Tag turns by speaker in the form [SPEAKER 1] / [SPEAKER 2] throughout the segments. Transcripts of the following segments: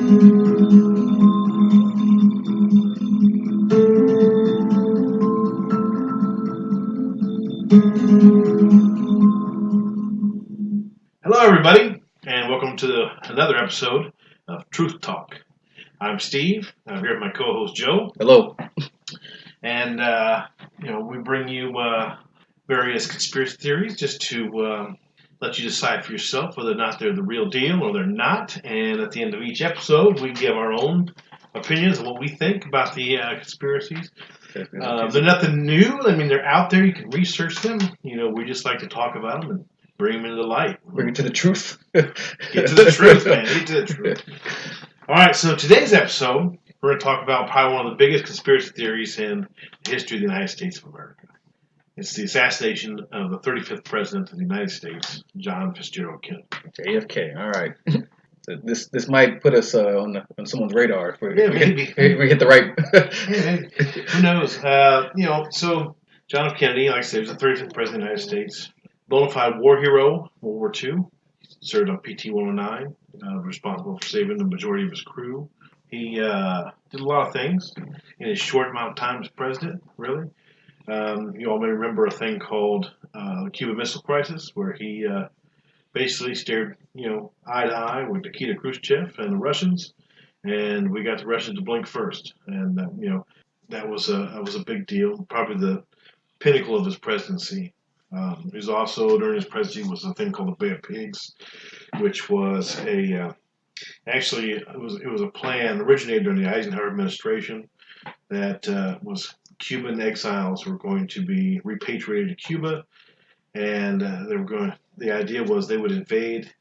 [SPEAKER 1] Hello, everybody, and welcome to another episode of Truth Talk. I'm Steve. I'm here with my co-host Joe.
[SPEAKER 2] Hello.
[SPEAKER 1] And we bring you various conspiracy theories just to let you decide for yourself whether or not they're the real deal or they're not. And at the end of each episode, we give our own opinions on what we think about the conspiracies. They're nothing new. I mean, they're out there. You can research them. We just like to talk about them and bring them into the light.
[SPEAKER 2] Bring it to the truth.
[SPEAKER 1] Get to the truth, man. Get to the truth. All right, so today's episode, we're going to talk about probably one of the biggest conspiracy theories in the history of the United States of America. It's the assassination of the 35th President of the United States, John Fitzgerald Kennedy.
[SPEAKER 2] JFK, all right. This might put us on someone's radar. If
[SPEAKER 1] maybe.
[SPEAKER 2] We get the right...
[SPEAKER 1] Maybe. Who knows? So John F. Kennedy, like I said, was the 35th President of the United States. Bona fide war hero, World War II. Served on PT-109, responsible for saving the majority of his crew. He did a lot of things in his short amount of time as president, really. You all may remember a thing called the Cuban Missile Crisis, where he basically stared, eye to eye with Nikita Khrushchev and the Russians, and we got the Russians to blink first. And, that was a big deal, probably the pinnacle of his presidency. He was also, during his presidency, was a thing called the Bay of Pigs, which was it was a plan originated during the Eisenhower administration that was Cuban exiles were going to be repatriated to Cuba, and the idea was they would invade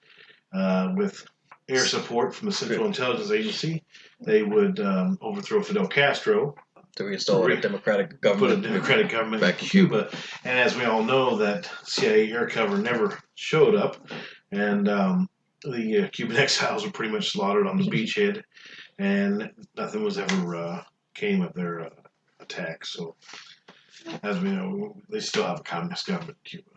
[SPEAKER 1] with air support from the Central Intelligence Agency. They would overthrow Fidel Castro,
[SPEAKER 2] to reinstall a democratic government.
[SPEAKER 1] Put a democratic government back in Cuba. And as we all know, that CIA air cover never showed up. And the Cuban exiles were pretty much slaughtered on the beachhead. And nothing was ever came of their attacks. So, as we know, they still have a communist government in Cuba.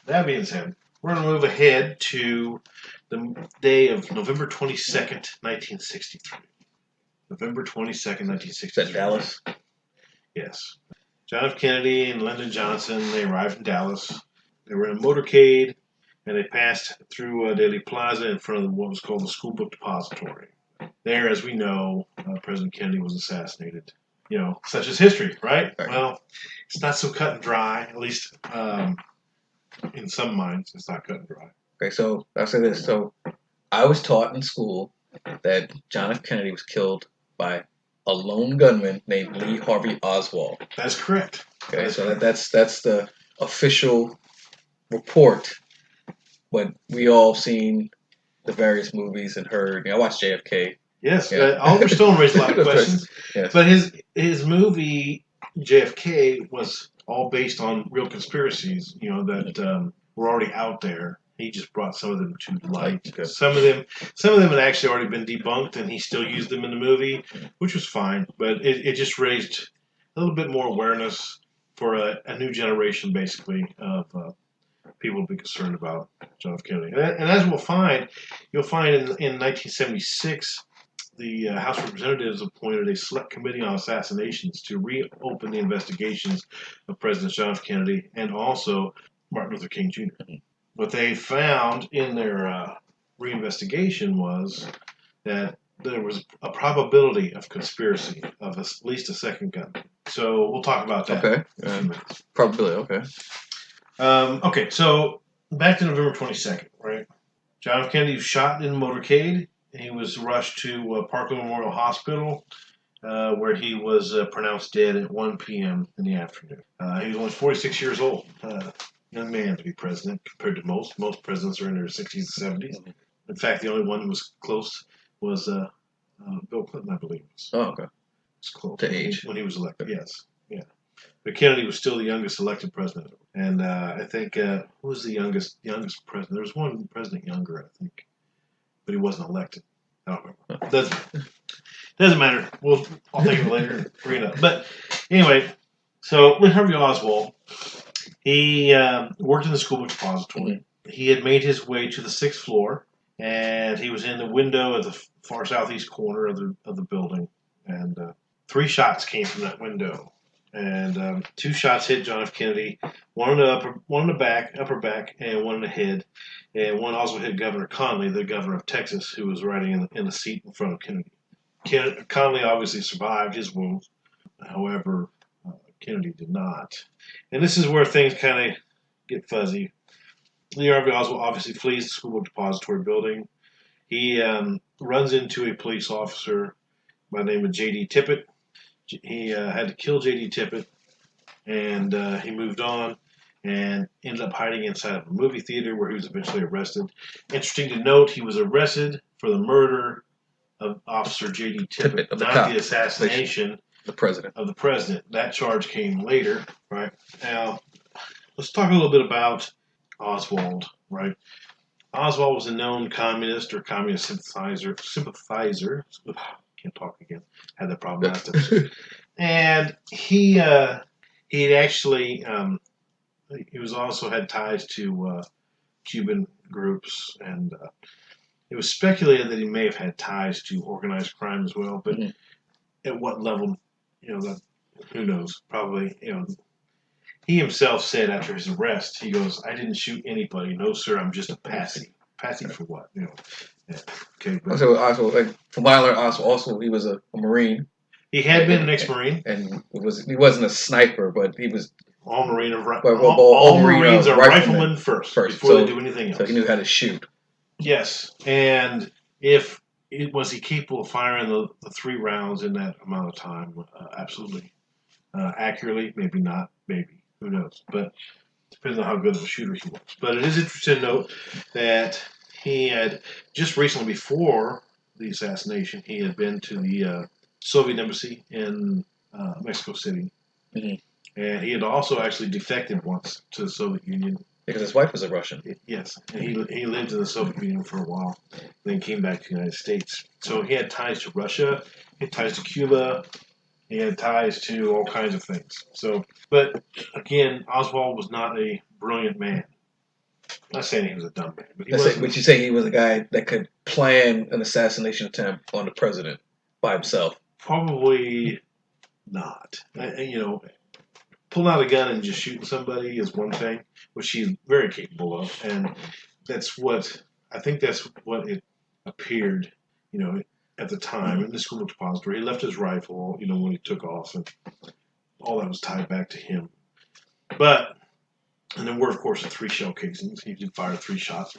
[SPEAKER 1] That being said, we're going to move ahead to the day of November 22nd, 1963. November 22nd, 1963.
[SPEAKER 2] Is that Dallas?
[SPEAKER 1] Yes. John F. Kennedy and Lyndon Johnson, they arrived in Dallas. They were in a motorcade, and they passed through Daly Plaza in front of what was called the School Book Depository. There, as we know, President Kennedy was assassinated. Such is history, right? Well, it's not so cut and dry, at least in some minds, it's not cut and dry.
[SPEAKER 2] Okay, so I'll say this. So I was taught in school that John F. Kennedy was killed by a lone gunman named Lee Harvey Oswald.
[SPEAKER 1] That's correct.
[SPEAKER 2] Okay, that's the official report. But we all seen the various movies and heard. I watched JFK.
[SPEAKER 1] Yes, Oliver Stone raised a lot of questions.
[SPEAKER 2] Yes.
[SPEAKER 1] But his movie JFK was all based on real conspiracies. That were already out there. He just brought some of them to light.
[SPEAKER 2] Okay.
[SPEAKER 1] Some of them had actually already been debunked, and he still used them in the movie, which was fine. But it just raised a little bit more awareness for a new generation, basically, of people to be concerned about John F. Kennedy. And as you'll find in 1976, the House of Representatives appointed a select committee on assassinations to reopen the investigations of President John F. Kennedy and also Martin Luther King Jr. What they found in their reinvestigation was that there was a probability of conspiracy of at least a second gunman. So we'll talk about that in a few minutes.
[SPEAKER 2] Probability, okay.
[SPEAKER 1] Okay, so back to November 22nd, right? John F. Kennedy was shot in a motorcade. He was rushed to Parkland Memorial Hospital, where he was pronounced dead at 1 p.m. in the afternoon. He was only 46 years old. Young man to be president compared to most. Most presidents are in their 60s and 70s. In fact, the only one who was close was Bill Clinton, I believe.
[SPEAKER 2] Oh, okay.
[SPEAKER 1] It's close.
[SPEAKER 2] To age.
[SPEAKER 1] When he was elected, yes. Yeah. But Kennedy was still the youngest elected president. And I think, who was the youngest president? There was one president younger, I think. But he wasn't elected. I don't remember. Doesn't matter. I'll think of it later and bring it up. But anyway, so Lee Harvey Oswald, he worked in the School Book Depository. He had made his way to the 6th floor and he was in the window at the far southeast corner of the building, and 3 shots came from that window, and 2 shots hit John F. Kennedy, one in the upper back, and one in the head, and one also hit Governor Connally, the governor of Texas, who was riding in the seat in front of Kennedy. Connally obviously survived his wounds, however, Kennedy did not, and this is where things kind of get fuzzy. Lee Harvey Oswald obviously flees the school depository building. He runs into a police officer by the name of J.D. Tippit. He had to kill J.D. Tippit, and he moved on and ended up hiding inside of a movie theater where he was eventually arrested. Interesting to note, he was arrested for the murder of Officer J.D. Tippit, not the assassination
[SPEAKER 2] of the
[SPEAKER 1] president. That charge came later, right? Now, let's talk a little bit about Oswald, right? Oswald was a known communist or communist sympathizer. Can't talk again. Had that problem last episode. And he actually he was also had ties to Cuban groups, and it was speculated that he may have had ties to organized crime as well. But at what level, who knows? Probably, He himself said after his arrest, he goes, "I didn't shoot anybody. No, sir, I'm just a patsy." Patsy for what? Yeah. Okay. But
[SPEAKER 2] so Oswald, from what I learned, also he was a Marine.
[SPEAKER 1] He had been an ex-Marine,
[SPEAKER 2] and he wasn't a sniper, but he was
[SPEAKER 1] all Marines are riflemen first before they do anything else.
[SPEAKER 2] So he knew how to shoot.
[SPEAKER 1] Yes, and was he capable of firing the 3 rounds in that amount of time? Absolutely, accurately, maybe not, maybe. Who knows? But depends on how good of a shooter he was. But it is interesting to note that he had just recently, before the assassination, he had been to the Soviet embassy in Mexico City. Mm-hmm. And he had also actually defected once to the Soviet Union.
[SPEAKER 2] Because his wife was a Russian.
[SPEAKER 1] Yes. And he lived in the Soviet Union for a while, then came back to the United States. So he had ties to Russia, he had ties to Cuba, he had ties to all kinds of things. So, but again, Oswald was not a brilliant man. I'm not saying he was a dumb man, but
[SPEAKER 2] Would you say he was a guy that could plan an assassination attempt on the president by himself?
[SPEAKER 1] Probably not. Pulling out a gun and just shooting somebody is one thing, which he's very capable of, and that's what it appeared, at the time in the school depository. He left his rifle, when he took off, and all that was tied back to him. And there were, of course, the 3 shell casings. He did fire 3 shots.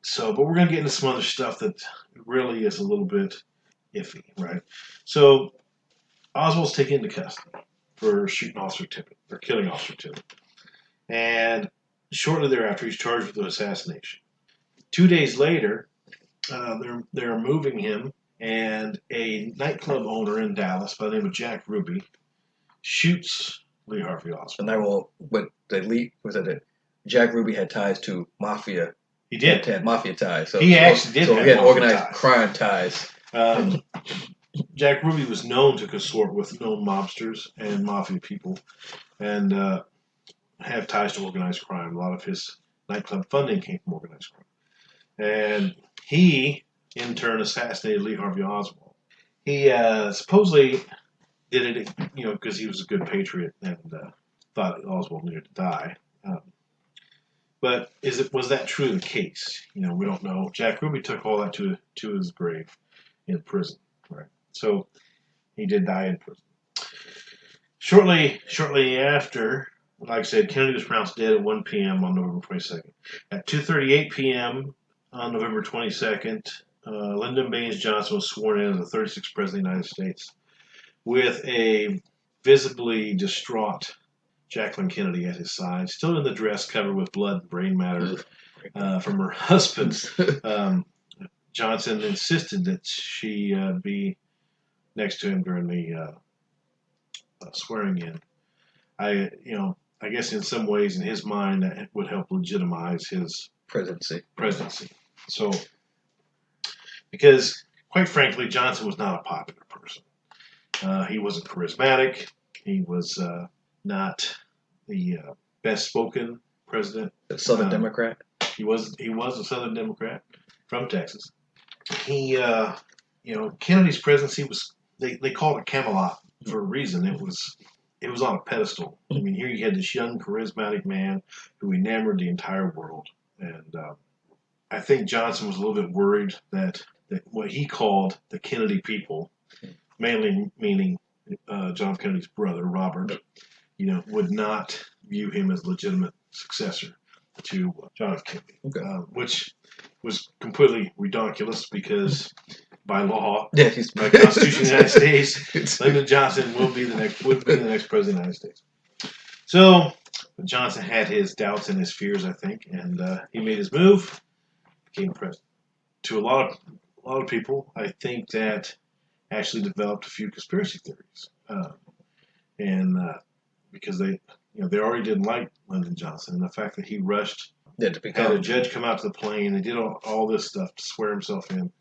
[SPEAKER 1] So, but we're going to get into some other stuff that really is a little bit iffy, right? So, Oswald's taken into custody for shooting Officer Tippit, or killing Officer Tippit. And shortly thereafter, he's charged with an assassination. 2 days later, they're moving him, and a nightclub owner in Dallas by the name of Jack Ruby shoots Lee Harvey Oswald.
[SPEAKER 2] Jack Ruby had ties to mafia.
[SPEAKER 1] He did.
[SPEAKER 2] He had mafia ties. So
[SPEAKER 1] he actually did.
[SPEAKER 2] So he had organized crime ties.
[SPEAKER 1] Jack Ruby was known to consort with known mobsters and mafia people, and have ties to organized crime. A lot of his nightclub funding came from organized crime, and he, in turn, assassinated Lee Harvey Oswald. He supposedly did it, because he was a good patriot and thought Oswald needed to die. But was that truly the case? We don't know. Jack Ruby took all that to his grave in prison, right? So he did die in prison. Shortly after, like I said, Kennedy was pronounced dead at 1 p.m. on November 22nd. At 2:38 p.m. on November 22nd, Lyndon Baines Johnson was sworn in as the 36th President of the United States, with a visibly distraught Jacqueline Kennedy at his side, still in the dress covered with blood and brain matter from her husband. Johnson insisted that she be next to him during the swearing in. I guess in some ways, in his mind, that would help legitimize his presidency. So, because quite frankly, Johnson was not a popular person. He wasn't charismatic. He was not the best spoken president.
[SPEAKER 2] A Southern Democrat.
[SPEAKER 1] He was a Southern Democrat. from Texas. He, Kennedy's presidency was they called it Camelot for a reason. It was on a pedestal. I mean, here you had this young, charismatic man who enamored the entire world, and I think Johnson was a little bit worried that what he called the Kennedy people, mainly meaning John F. Kennedy's brother Robert, would not view him as a legitimate successor to John F. Kennedy, which was completely ridiculous because by law, by the Constitution of the United States, Lyndon Johnson would be the next president of the United States. So Johnson had his doubts and his fears, I think, and he made his move, became president. To a lot of people, I think that actually developed a few conspiracy theories, and because they already didn't like Lyndon Johnson, and the fact that he rushed, had a judge come out to the plane, and did all this stuff to swear himself in,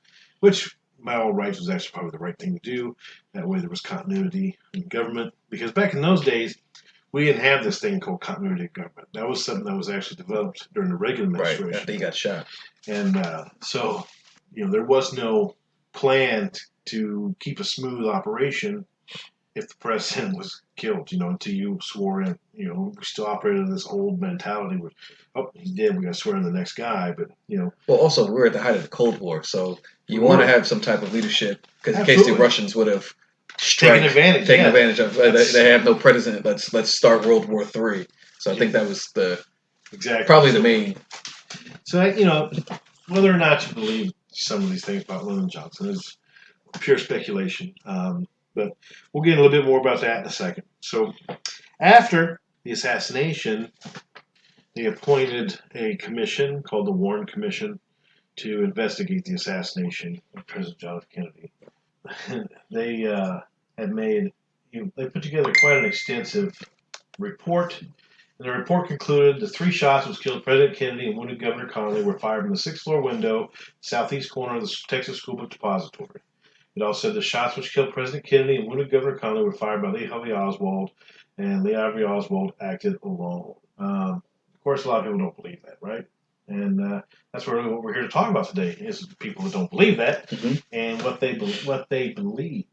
[SPEAKER 1] which by all rights was actually probably the right thing to do. That way there was continuity in government, because back in those days we didn't have this thing called continuity of government. That was something that was actually developed during the Reagan administration.
[SPEAKER 2] Right, after he got shot.
[SPEAKER 1] And so there was no plan to keep a smooth operation if the president was killed, until you swore in. We still operated in this old mentality where, he's dead, we got to swear in the next guy. But,
[SPEAKER 2] Well, also, we're at the height of the Cold War, so you want to have some type of leadership, because in case the Russians would have taken advantage of they have no president, let's start World War III. So I think that was probably the main.
[SPEAKER 1] So, whether or not you believe some of these things about Lyndon Johnson is pure speculation. But we'll get a little bit more about that in a second. So after the assassination, they appointed a commission called the Warren Commission to investigate the assassination of President John F. Kennedy. They they put together quite an extensive report. And the report concluded the 3 shots which killed President Kennedy and wounded Governor Connally were fired from the 6th floor window, southeast corner of the Texas School Book Depository. It also said the shots which killed President Kennedy and wounded Governor Connally were fired by Lee Harvey Oswald, and Lee Harvey Oswald acted alone. Of course, a lot of people don't believe that, right? And that's what we're here to talk about today, is the people that don't believe that, and what they believe.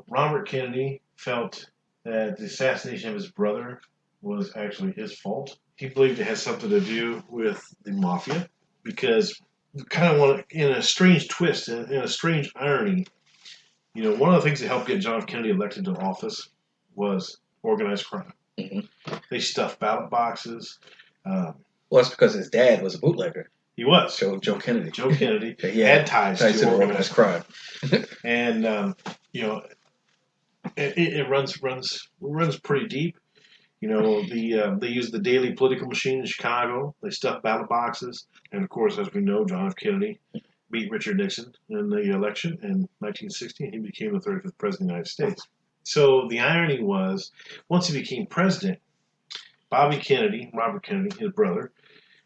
[SPEAKER 1] Robert Kennedy felt that the assassination of his brother was actually his fault. He believed it had something to do with the mafia, because in a strange twist, in a strange irony, one of the things that helped get John F. Kennedy elected to office was organized crime. They stuffed ballot boxes.
[SPEAKER 2] Well, that's because his dad was a bootlegger.
[SPEAKER 1] He was.
[SPEAKER 2] Joe Kennedy.
[SPEAKER 1] Joe Kennedy had ties to organized crime. And, it runs pretty deep. They used the daily political machine in Chicago. They stuffed ballot boxes. And, of course, as we know, John F. Kennedy beat Richard Nixon in the election in 1960, and he became the 35th president of the United States. So the irony was, once he became president, Robert Kennedy, his brother,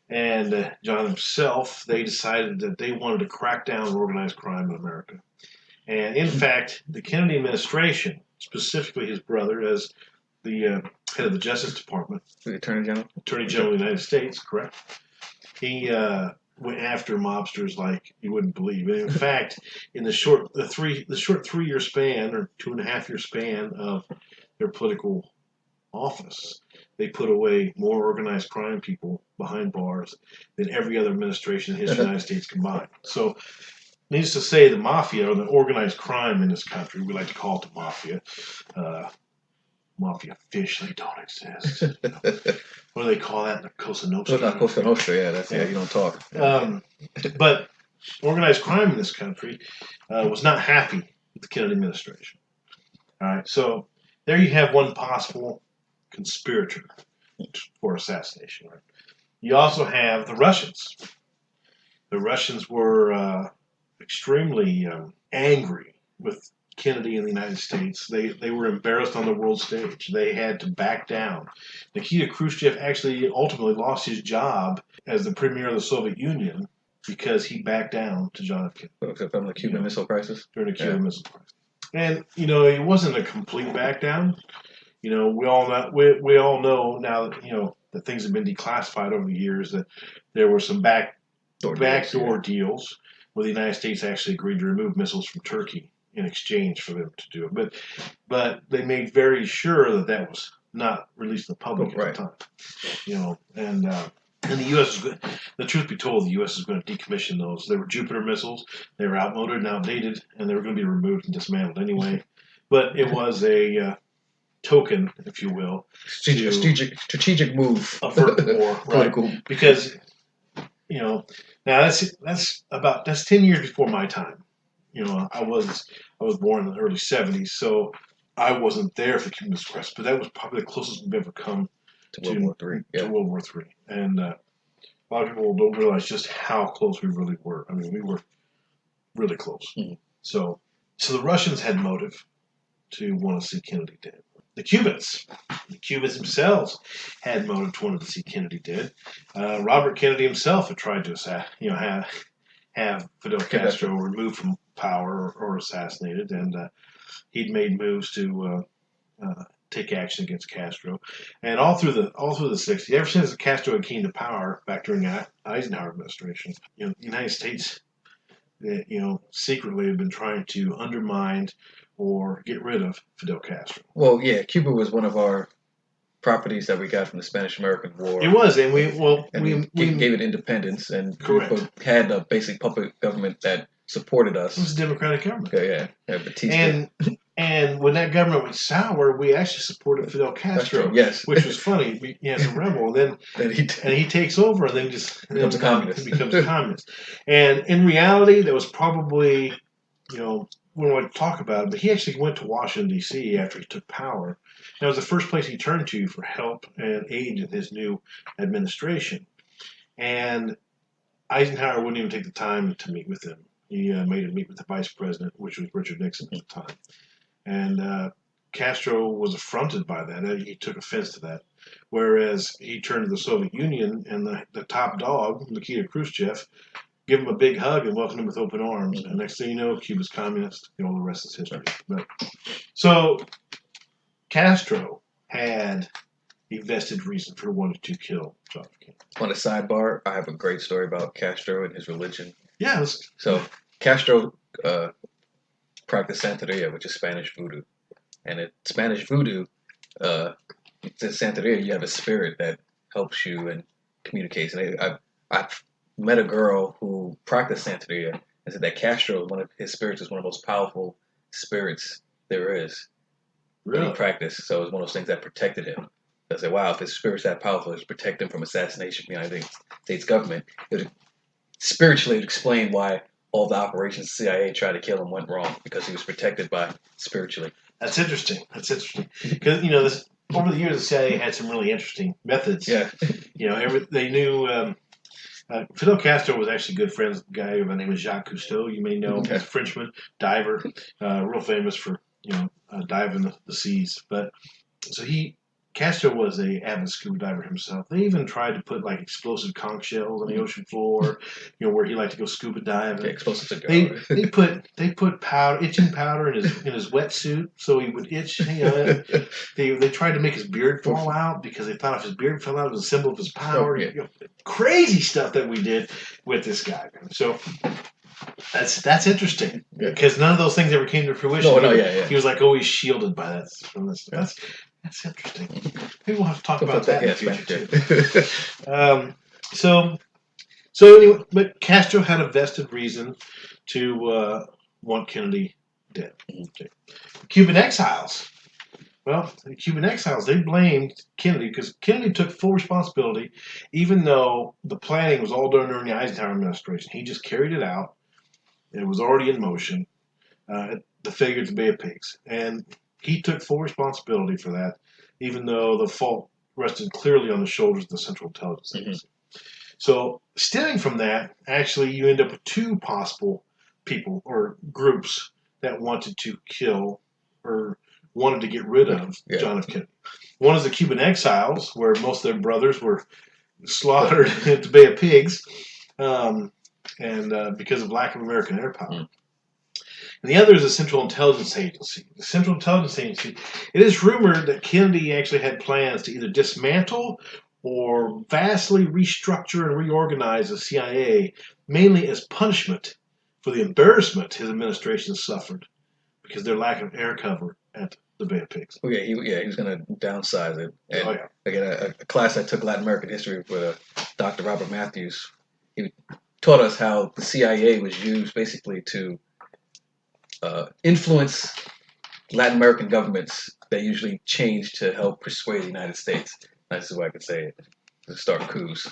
[SPEAKER 1] and John himself, they decided that they wanted to crack down on organized crime in America. And in fact, the Kennedy administration, specifically his brother, as the head of the Justice Department,
[SPEAKER 2] the Attorney General
[SPEAKER 1] of the United States, correct? He went after mobsters like you wouldn't believe. And in fact, in the short 3-year span or 2.5-year span of their political office, they put away more organized crime people behind bars than every other administration in the history of the United States combined. So, needless to say, the mafia, or the organized crime in this country, we like to call it the mafia. Mafia officially don't exist. What do they call that? The Cosa Nostra.
[SPEAKER 2] Not Cosa Nostra, yeah. That's you don't talk.
[SPEAKER 1] But organized crime in this country was not happy with the Kennedy administration. All right, so there you have one possible conspirator for assassination. Right? You also have the Russians. The Russians were extremely angry with Kennedy in the United States. They were embarrassed on the world stage. They had to back down. Nikita Khrushchev actually ultimately lost his job as the premier of the Soviet Union because he backed down to John F. Kennedy.
[SPEAKER 2] From the Cuban Missile Crisis?
[SPEAKER 1] During the Cuban Missile Crisis. And, it wasn't a complete back down. We all know now that, that things have been declassified over the years, that there were some backdoor deals. where the United States actually agreed to remove missiles from Turkey in exchange for them to do it. But they made very sure that was not released to the public at the time. And the U.S. was good. The truth be told, the U.S. is going to decommission those. They were Jupiter missiles. They were outmoded and outdated, and they were going to be removed and dismantled anyway. But it was a token, if you will,
[SPEAKER 2] strategic move,
[SPEAKER 1] avert the war, right? Because now that's 10 years before my time. I was born in the early '70s, so I wasn't there for Cuban Missile Crisis, but that was probably the closest we've ever come
[SPEAKER 2] to World War III.
[SPEAKER 1] To World War III, and a lot of people don't realize just how close we really were. I mean, we were really close.
[SPEAKER 2] Mm-hmm.
[SPEAKER 1] So the Russians had motive to want to see Kennedy dead. The Cubans themselves had motive to want to see Kennedy dead. Robert Kennedy himself had tried to have Fidel Castro removed from power or assassinated, and he'd made moves to take action against Castro, and all through the '60s, ever since Castro came to power back during the Eisenhower administration, the United States, secretly had been trying to undermine or get rid of Fidel Castro.
[SPEAKER 2] Well, yeah, Cuba was one of our properties that we got from the Spanish-American War.
[SPEAKER 1] It was, and we
[SPEAKER 2] gave it independence, and
[SPEAKER 1] correct.
[SPEAKER 2] We had a basic puppet government that supported us.
[SPEAKER 1] It was a democratic government.
[SPEAKER 2] Yeah, Batista.
[SPEAKER 1] And when that government went sour, we actually supported Fidel Castro,
[SPEAKER 2] yes,
[SPEAKER 1] which was funny. As a rebel, and then he takes over, and then just
[SPEAKER 2] becomes a communist.
[SPEAKER 1] He becomes a communist. And in reality, that was probably, we don't want to talk about it, but he actually went to Washington, D.C. after he took power. That was the first place he turned to for help and aid in his new administration. And Eisenhower wouldn't even take the time to meet with him. He made him meet with the vice president, which was Richard Nixon at the time. And Castro was affronted by that. He took offense to that. Whereas he turned to the Soviet Union and the top dog, Nikita Khrushchev, give him a big hug and welcome him with open arms. And next thing you know, Cuba's communist. The rest is history. So Castro had a vested reason for wanting to kill John F. Kennedy.
[SPEAKER 2] On a sidebar, I have a great story about Castro and his religion.
[SPEAKER 1] Yeah.
[SPEAKER 2] So Castro practiced Santeria, which is Spanish voodoo. And in Spanish voodoo, it's in Santeria, you have a spirit that helps you and communicates. And I've met a girl who practiced Santeria and said that Castro, one of his spirits, is one of the most powerful spirits there is.
[SPEAKER 1] Really?
[SPEAKER 2] He practiced. So it was one of those things that protected him. I said, wow, if his spirit's that powerful, it's protect him from assassination from the United States government. Spiritually, it explained why all the operations the CIA tried to kill him went wrong, because he was protected by spiritually.
[SPEAKER 1] That's interesting. Because, over the years, the CIA had some really interesting methods.
[SPEAKER 2] Yeah.
[SPEAKER 1] They knew... Fidel Castro was actually good friends with a guy by the name of Jacques Cousteau. You may know him. He's a Frenchman, diver, real famous for, diving the seas. But so Castro was a avid scuba diver himself. They even tried to put like explosive conch shells on the ocean floor, where he liked to go scuba diving.
[SPEAKER 2] Okay, explosive
[SPEAKER 1] they put powder, itching powder in his wetsuit so he would itch. They tried to make his beard fall out because they thought if his beard fell out, it was a symbol of his power. Crazy stuff that we did with this guy. So that's interesting because none of those things ever came to fruition. He was like always shielded by that from this. That's interesting. Maybe we'll have to talk about that in the future too. So anyway, but Castro had a vested reason to want Kennedy dead. Okay. Cuban exiles. Well, the Cuban exiles, they blamed Kennedy because Kennedy took full responsibility, even though the planning was all done during the Eisenhower administration. He just carried it out. It was already in motion. The failure at the Bay of Pigs. And he took full responsibility for that, even though the fault rested clearly on the shoulders of the Central Intelligence Agency. So, stemming from that, actually, you end up with two possible people or groups that wanted to kill or wanted to get rid of John F. Kennedy. One is the Cuban exiles, where most of their brothers were slaughtered at the Bay of Pigs, and because of lack of American air power. And the other is the Central Intelligence Agency. The Central Intelligence Agency, it is rumored that Kennedy actually had plans to either dismantle or vastly restructure and reorganize the CIA, mainly as punishment for the embarrassment his administration suffered because of their lack of air cover at the Bay of Pigs.
[SPEAKER 2] Oh, he was going to downsize it. And
[SPEAKER 1] oh, yeah.
[SPEAKER 2] Again, a class I took Latin American history with Dr. Robert Matthews. He taught us how the CIA was used basically to influence Latin American governments that usually change to help persuade the United States. That's the way I could say it. To start coups.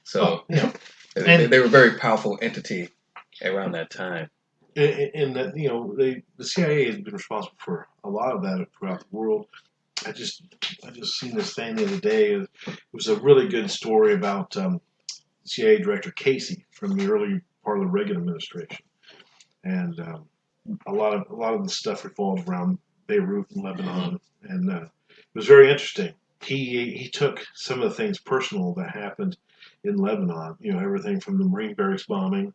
[SPEAKER 2] So they were a very powerful entity around that time.
[SPEAKER 1] And that the CIA has been responsible for a lot of that throughout the world. I just seen this thing the other day. It was a really good story about CIA Director Casey from the early part of the Reagan administration, and a lot of the stuff revolved around Beirut and Lebanon, and it was very interesting. He took some of the things personal that happened in Lebanon. Everything from the Marine barracks bombing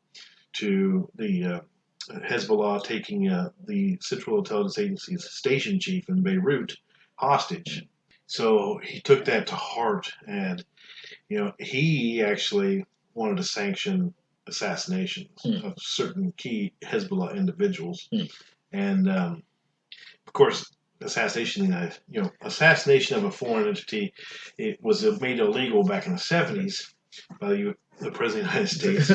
[SPEAKER 1] to the Hezbollah taking the Central Intelligence Agency's station chief in Beirut hostage. So he took that to heart, and he actually wanted to sanction assassinations of certain key Hezbollah individuals, and of course, assassination of a foreign entity, it was made illegal back in the 70s by the President of the United States,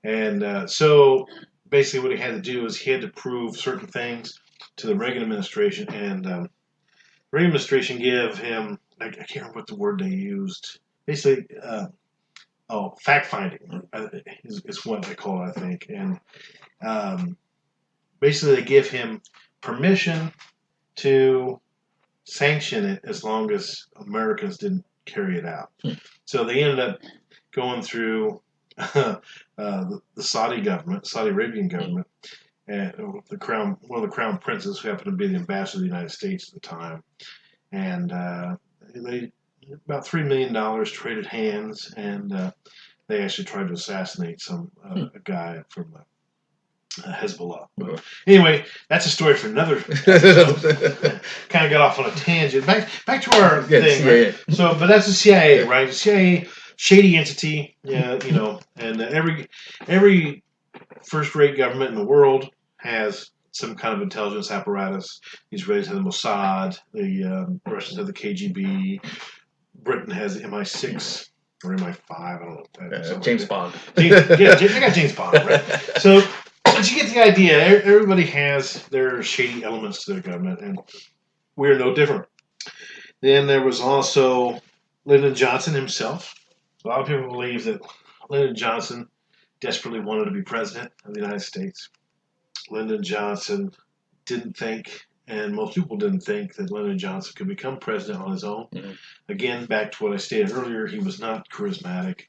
[SPEAKER 1] and so basically what he had to do is he had to prove certain things to the Reagan administration, and the Reagan administration gave him, I can't remember what the word they used, basically fact-finding is what they call it, I think, and basically they give him permission to sanction it as long as Americans didn't carry it out. So they ended up going through the Saudi Arabian government, and one of the crown princes who happened to be the ambassador of the United States at the time, and they about $3 million traded hands, and they actually tried to assassinate a guy from Hezbollah. But anyway, that's a story for another episode. Kind of got off on a tangent. Back to our thing. Right? So, but that's the CIA, right? The CIA, shady entity, and every first-rate government in the world has some kind of intelligence apparatus. The Israelis have the Mossad, the Russians have the KGB, Britain has the MI6 or MI5. I don't know.
[SPEAKER 2] James Bond.
[SPEAKER 1] They got James Bond, right? So. But you get the idea. Everybody has their shady elements to their government, and we're no different. Then there was also Lyndon Johnson himself. A lot of people believe that Lyndon Johnson desperately wanted to be president of the United States. Lyndon Johnson didn't think, and most people didn't think, that Lyndon Johnson could become president on his own. Mm-hmm. Again, back to what I stated earlier, he was not charismatic.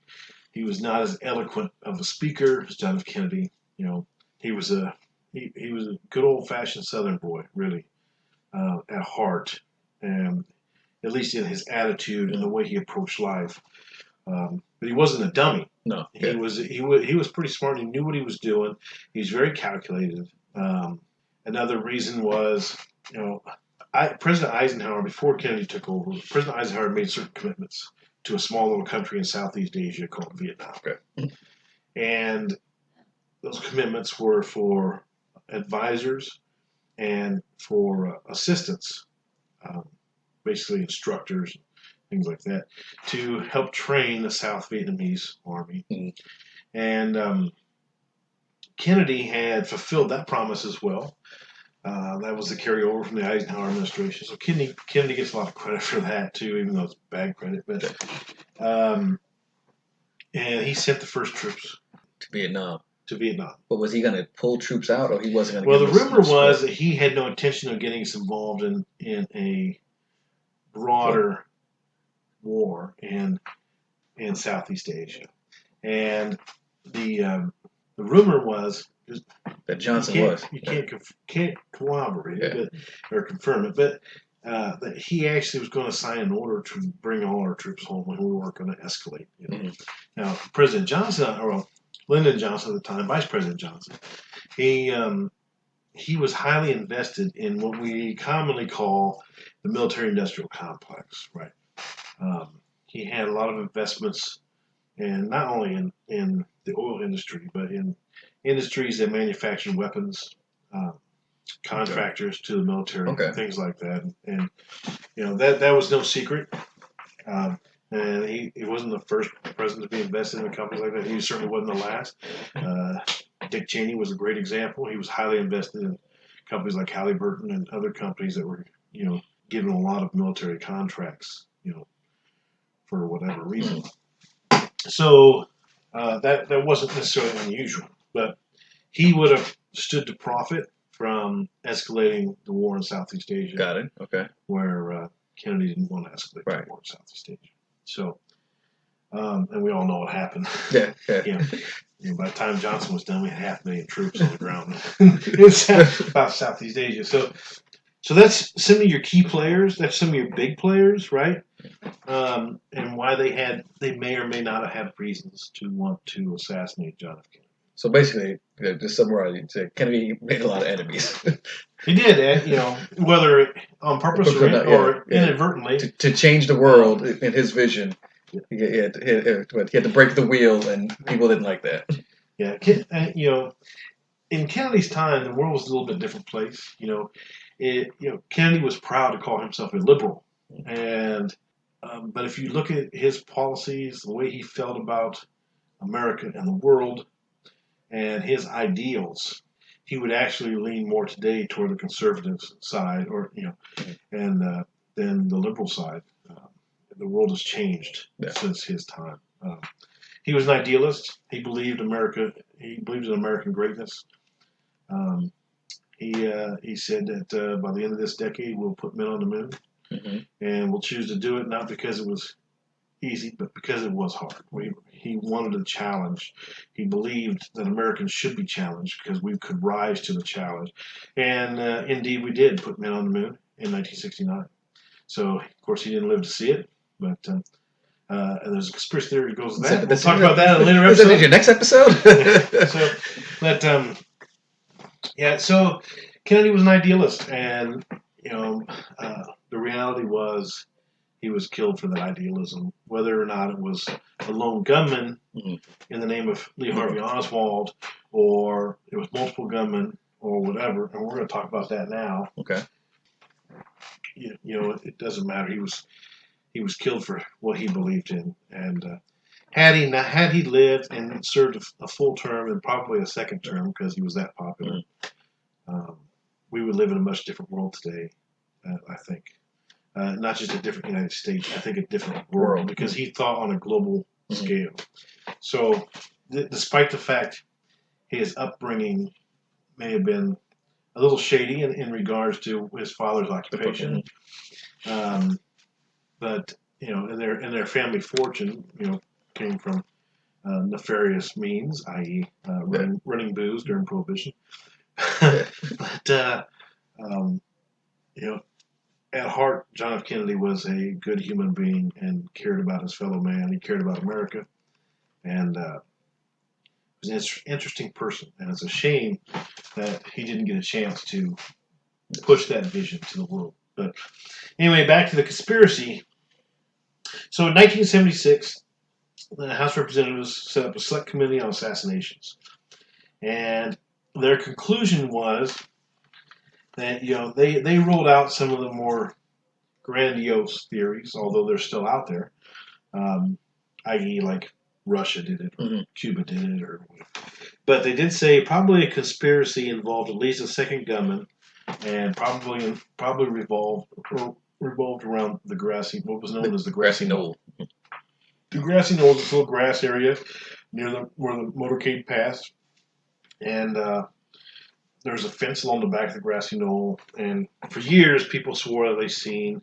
[SPEAKER 1] He was not as eloquent of a speaker as John F. Kennedy. He was a good old-fashioned Southern boy, really, at heart, and at least in his attitude and the way he approached life. But he wasn't a dummy.
[SPEAKER 2] No,
[SPEAKER 1] he was pretty smart. He knew what he was doing. He was very calculated. Another reason was, President Eisenhower, before Kennedy took over, President Eisenhower made certain commitments to a small little country in Southeast Asia called Vietnam.
[SPEAKER 2] Okay.
[SPEAKER 1] And those commitments were for advisors and for assistants, basically instructors, things like that, to help train the South Vietnamese army. Mm-hmm. And Kennedy had fulfilled that promise as well. That was the carryover from the Eisenhower administration. So Kennedy gets a lot of credit for that too, even though it's bad credit. But and he sent the first troops
[SPEAKER 2] to Vietnam.
[SPEAKER 1] But
[SPEAKER 2] was he going to pull troops out, or he wasn't going to?
[SPEAKER 1] Well, the rumor was that he had no intention of getting us involved in a broader war in Southeast Asia, and the rumor was
[SPEAKER 2] that Johnson was.
[SPEAKER 1] You can't corroborate it, or confirm it, but that he actually was going to sign an order to bring all our troops home when we weren't going to escalate. Mm-hmm. Now, President Johnson, or Lyndon Johnson at the time, Vice President Johnson, he was highly invested in what we commonly call the military-industrial complex. Right? He had a lot of investments and not only in the oil industry, but in industries that manufacture weapons, uh, contractors to the military, things like that. And that was no secret. And he wasn't the first president to be invested in companies like that. He certainly wasn't the last. Dick Cheney was a great example. He was highly invested in companies like Halliburton and other companies that were, given a lot of military contracts, for whatever reason. So that wasn't necessarily unusual, but he would have stood to profit from escalating the war in Southeast Asia.
[SPEAKER 2] Got it. Okay.
[SPEAKER 1] Where Kennedy didn't want to escalate the war in Southeast Asia. So, and we all know what happened.
[SPEAKER 2] Yeah.
[SPEAKER 1] By the time Johnson was done, we had 500,000 troops on the ground in about Southeast Asia. So that's some of your key players. That's some of your big players, right? And why they may or may not have had reasons to want to assassinate John F. Kennedy.
[SPEAKER 2] So basically, just summarize, Kennedy made a lot of enemies.
[SPEAKER 1] He did, whether on purpose or inadvertently.
[SPEAKER 2] To change the world in his vision, he had to break the wheel, and people didn't like that.
[SPEAKER 1] Yeah, in Kennedy's time, the world was a little bit different place. Kennedy was proud to call himself a liberal, and but if you look at his policies, the way he felt about America and the world, and his ideals, he would actually lean more today toward the conservative side, and than the liberal side. The world has changed since his time. He was an idealist. He believed America. He believed in American greatness. He said that by the end of this decade, we'll put men on the moon, and we'll choose to do it not because it was easy, but because it was hard. He wanted a challenge. He believed that Americans should be challenged because we could rise to the challenge. And indeed, we did put men on the moon in 1969. So, of course, he didn't live to see it, but there's a conspiracy theory that goes with that. We'll talk about that in a later episode.
[SPEAKER 2] Is that your next episode?
[SPEAKER 1] So Kennedy was an idealist, and the reality was he was killed for that idealism, whether or not it was a lone gunman in the name of Lee Harvey Oswald, or it was multiple gunmen, or whatever. And we're going to talk about that now.
[SPEAKER 2] Okay.
[SPEAKER 1] It doesn't matter. He was killed for what he believed in, and had he lived and served a full term and probably a second term because he was that popular, we would live in a much different world today. I think. Not just a different United States, I think a different world, because he thought on a global scale. So, despite the fact his upbringing may have been a little shady in regards to his father's occupation, but and their family fortune, came from nefarious means, i.e., running booze during Prohibition. But at heart, John F. Kennedy was a good human being and cared about his fellow man. He cared about America, and was an interesting person. And it's a shame that he didn't get a chance to push that vision to the world. But anyway, back to the conspiracy. So in 1976, the House of Representatives set up a select committee on assassinations, and their conclusion was that they rolled out some of the more grandiose theories, although they're still out there, i.e., like Russia did it, Cuba did it, or whatever. But they did say probably a conspiracy involved at least a second gunman, and probably revolved around what was known as the grassy knoll. The grassy knoll is this little grass area near where the motorcade passed, and there's a fence along the back of the grassy knoll, and for years people swore that they seen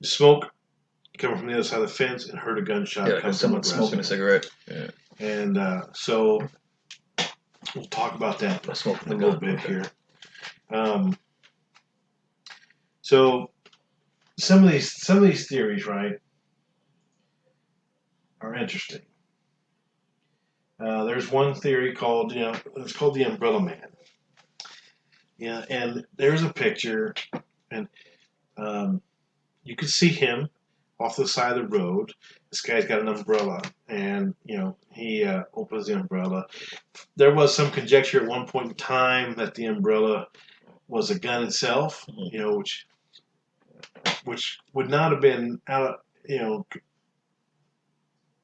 [SPEAKER 1] smoke coming from the other side of the fence and heard a gunshot come from
[SPEAKER 2] someone smoking a cigarette. Yeah.
[SPEAKER 1] And so we'll talk about that a little bit here. So some of these theories, right, are interesting. There's one theory called, it's called the Umbrella Man. Yeah, and there's a picture, and you can see him off the side of the road. This guy's got an umbrella, and he opens the umbrella. There was some conjecture at one point in time that the umbrella was a gun itself, which would not have been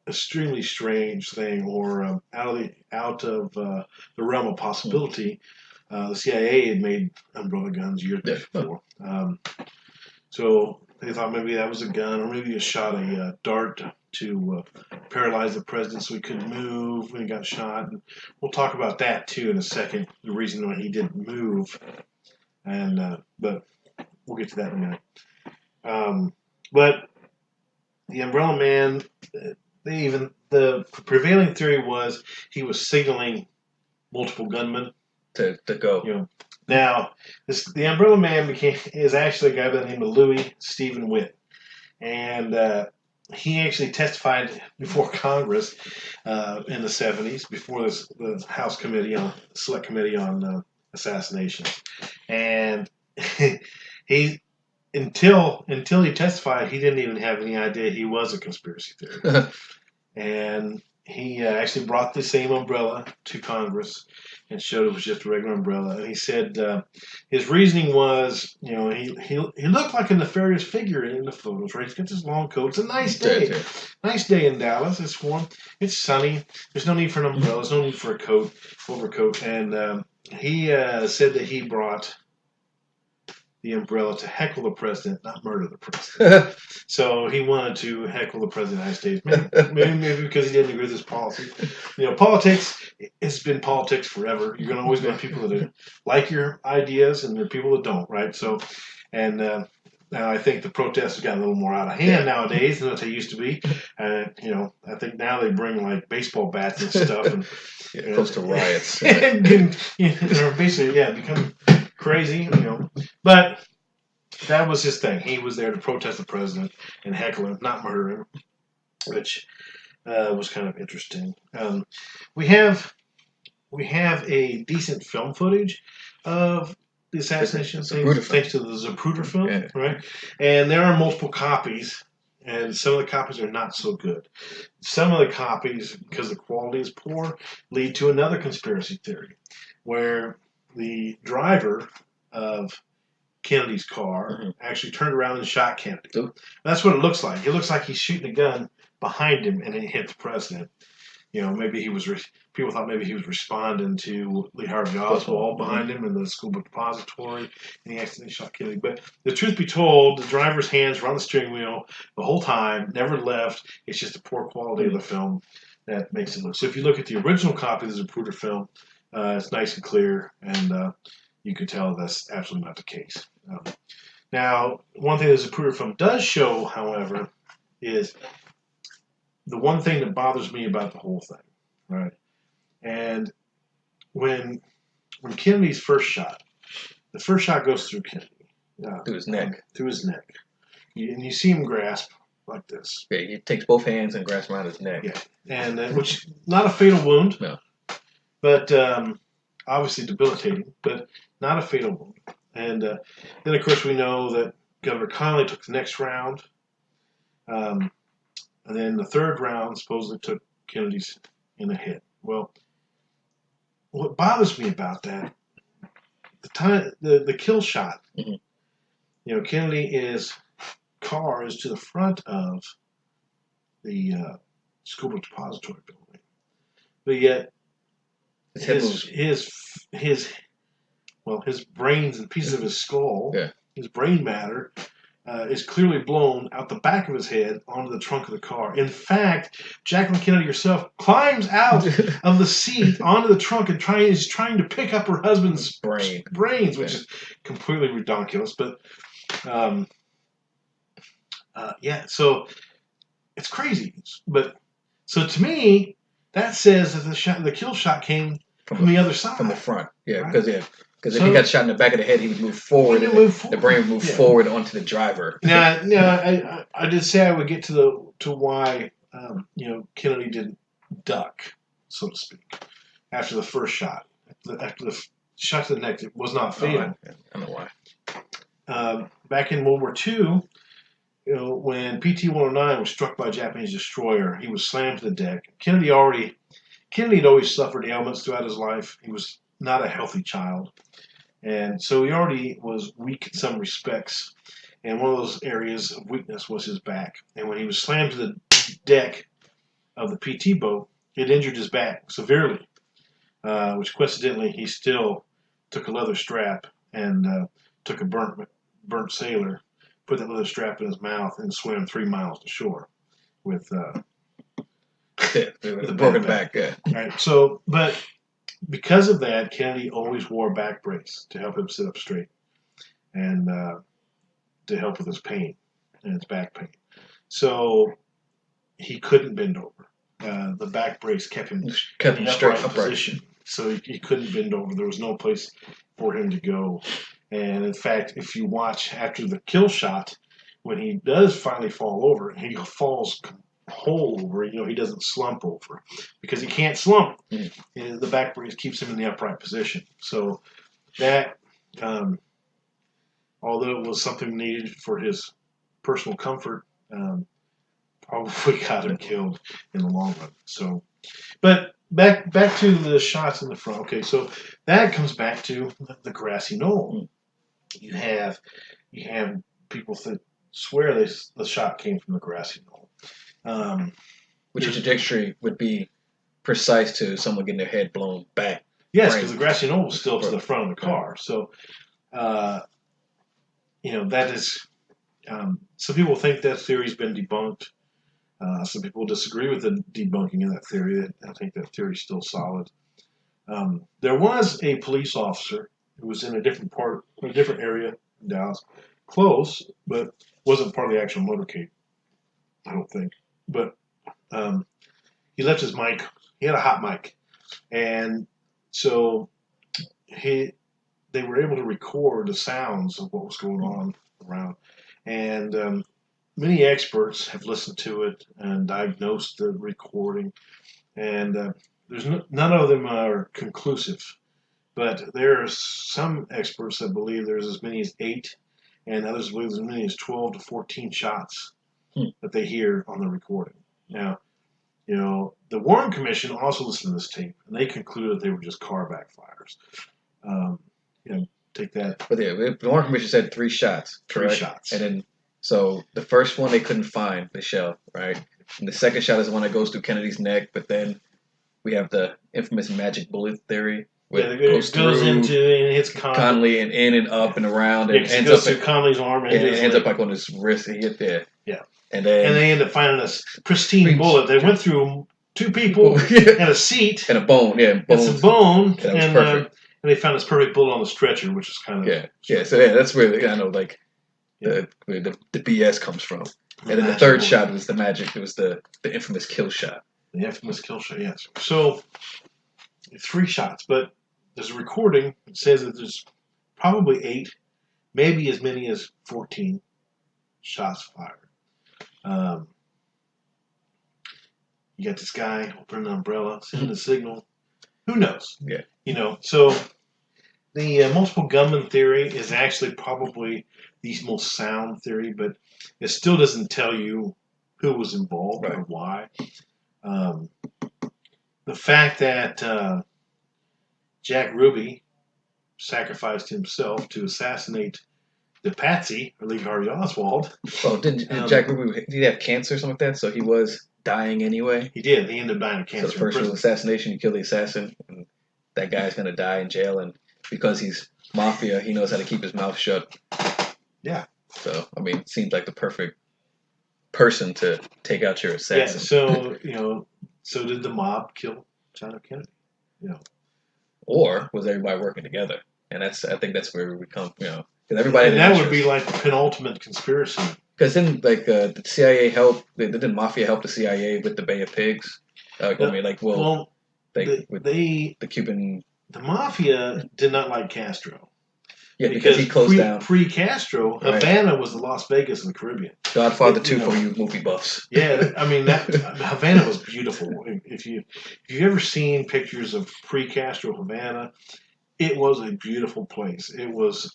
[SPEAKER 1] extremely strange thing or out of the realm of possibility. The CIA had made umbrella guns years before, so they thought maybe that was a gun, or maybe he shot a dart to paralyze the president so he couldn't move when he got shot. And we'll talk about that too in a second. The reason why he didn't move, but we'll get to that in a minute. But the Umbrella Man, the prevailing theory was he was signaling multiple gunmen
[SPEAKER 2] to go.
[SPEAKER 1] Now, the Umbrella Man is actually a guy by the name of Louis Stephen Witt, and he actually testified before Congress in the 70s, before the House Select Committee on Assassination, and he until he testified, he didn't even have any idea he was a conspiracy theorist, and he actually brought the same umbrella to Congress and showed it was just a regular umbrella. And he said his reasoning was, he looked like a nefarious figure in the photos, right? He's got this long coat. It's a nice day. Nice day in Dallas. It's warm. It's sunny. There's no need for an umbrella. There's no need for a overcoat. And he said that he brought the umbrella to heckle the president, not murder the president. So he wanted to heckle the president of the United States, maybe because he didn't agree with his policy. Politics has been politics forever. You're going to always have people that like your ideas, and there are people that don't, right? So, and now I think the protests have gotten a little more out of hand nowadays than what they used to be. I think now they bring like baseball bats and stuff, and
[SPEAKER 2] close to riots,
[SPEAKER 1] and basically, become crazy, But that was his thing. He was there to protest the president and heckle him, not murder him, which was kind of interesting. We have a decent film footage of the assassination, thanks to the Zapruder film, right? And there are multiple copies, and some of the copies are not so good. Some of the copies, because the quality is poor, lead to another conspiracy theory, where the driver of Kennedy's car actually turned around and shot Kennedy. That's what it looks like. It looks like he's shooting a gun behind him and it hit the president. Maybe people thought maybe he was responding to Lee Harvey Oswald behind him in the school book depository, and he accidentally shot Kennedy. But the truth be told, the driver's hands were on the steering wheel the whole time, never left. It's just the poor quality of the film that makes it look. So if you look at the original copy of the Zapruder film, it's nice and clear, and you can tell that's absolutely not the case. Now, one thing that the Zapruder film does show, however, is the one thing that bothers me about the whole thing, right? And when Kennedy's first shot, the first shot goes through Kennedy.
[SPEAKER 2] Through his neck.
[SPEAKER 1] Through his neck. And you see him grasp like this.
[SPEAKER 2] Yeah, he takes both hands and grasps around his neck.
[SPEAKER 1] Yeah, and which, not a fatal wound.
[SPEAKER 2] No.
[SPEAKER 1] But obviously debilitating, but not a fatal wound. And then, of course, we know that Governor Connolly took the next round. And then the third round supposedly took Kennedy's in the head. Well, what bothers me about that, the kill shot, Kennedy's car is to the front of the school book depository building. But yet, his brains and pieces of his skull, his brain matter, is clearly blown out the back of his head onto the trunk of the car. In fact, Jacqueline Kennedy herself climbs out of the seat onto the trunk and is trying to pick up her husband's brains, which is completely ridiculous. But so it's crazy. But so to me, that says that the kill shot came from the other side,
[SPEAKER 2] from the front. Yeah, because if he got shot in the back of the head, he would move forward. The brain would move forward onto the driver.
[SPEAKER 1] Now, I did say I would get to why Kennedy didn't duck, so to speak, after the first shot. After the shot to the neck, it was not fatal.
[SPEAKER 2] I don't know why.
[SPEAKER 1] Back in World War II, when PT-109 was struck by a Japanese destroyer, he was slammed to the deck. Kennedy had always suffered ailments throughout his life. He was not a healthy child. And so he already was weak in some respects. And one of those areas of weakness was his back. And when he was slammed to the deck of the PT boat, it injured his back severely, which coincidentally he still took a leather strap and took a burnt sailor, put that leather strap in his mouth, and swam 3 miles to shore with a
[SPEAKER 2] broken back. Yeah.
[SPEAKER 1] All right. So, but because of that, Kennedy always wore a back brace to help him sit up straight and to help with his pain and his back pain. So he couldn't bend over. The back brace kept him in an upright position. So he couldn't bend over. There was no place for him to go. And in fact, if you watch after the kill shot, when he does finally fall over, he falls whole over. He doesn't slump over because he can't slump. The back brace keeps him in the upright position. So that, although it was something needed for his personal comfort, probably got him killed in the long run. So, but back to the shots in the front. Okay, so that comes back to the grassy knoll. You have people that swear the shot came from the grassy knoll.
[SPEAKER 2] Which trajectory would be precise to someone getting their head blown back?
[SPEAKER 1] Yes, because the grassy knoll was still to the front of the car. So, that is. Some people think that theory's been debunked. Some people disagree with the debunking of that theory. I think that theory's still solid. There was a police officer who was in a different area in Dallas, close, but wasn't part of the actual motorcade. I don't think. But he left his mic. He had a hot mic, and so they were able to record the sounds of what was going on around. And many experts have listened to it and diagnosed the recording, and none of them are conclusive. But there are some experts that believe there's as many as 8, and others believe as many as 12 to 14 shots that they hear on the recording. Now, the Warren Commission also listened to this tape, and they concluded that they were just car backfires. Take that.
[SPEAKER 2] But yeah, the Warren Commission said 3 shots. Correct?
[SPEAKER 1] 3 shots.
[SPEAKER 2] And then, so the first one they couldn't find the shell, right? And the second shot is the one that goes through Kennedy's neck, but then we have the infamous magic bullet theory.
[SPEAKER 1] Where it goes into and hits
[SPEAKER 2] Connolly and in and up and around, and
[SPEAKER 1] ends up through Connolly's arm and
[SPEAKER 2] it ends up like on his wrist. He hit there.
[SPEAKER 1] Yeah,
[SPEAKER 2] and they
[SPEAKER 1] end up finding this pristine bullet. They went through 2 people and a seat
[SPEAKER 2] and a bone. Yeah,
[SPEAKER 1] and some bone,
[SPEAKER 2] and perfect.
[SPEAKER 1] And they found this perfect bullet on the stretcher, which is kind of
[SPEAKER 2] So that's where the BS comes from. And then the third shot was the magic. It was the infamous kill shot.
[SPEAKER 1] The infamous kill shot. Yes. So 3 shots, but there's a recording that says that there's probably 8, maybe as many as 14 shots fired. You got this guy opening an umbrella, sending a signal. Who knows?
[SPEAKER 2] Yeah.
[SPEAKER 1] So the multiple gunman theory is actually probably the most sound theory, but it still doesn't tell you who was involved or why. The fact that Jack Ruby sacrificed himself to assassinate the Patsy, or Lee Harvey Oswald.
[SPEAKER 2] Oh, didn't Jack Ruby, did he have cancer or something like that? So he was dying anyway?
[SPEAKER 1] He did. He ended up dying of cancer.
[SPEAKER 2] So the first was assassination, he killed the assassin, and that guy's going to die in jail, and because he's mafia, he knows how to keep his mouth shut.
[SPEAKER 1] Yeah.
[SPEAKER 2] So, it seems like the perfect person to take out your assassin.
[SPEAKER 1] Yeah, so did the mob kill John F. Kennedy?
[SPEAKER 2] Or was everybody working together? And I think that's where we come, because everybody.
[SPEAKER 1] And that would be like the penultimate conspiracy.
[SPEAKER 2] Because then, the CIA helped. Didn't mafia help the CIA with the Bay of Pigs? The Cuban.
[SPEAKER 1] The mafia did not like Castro.
[SPEAKER 2] Yeah, because he closed down.
[SPEAKER 1] Pre-Castro, Havana was the Las Vegas of the Caribbean.
[SPEAKER 2] Godfather 2 for you movie buffs.
[SPEAKER 1] Yeah, that Havana was beautiful. If you've ever seen pictures of pre-Castro Havana, it was a beautiful place. It was,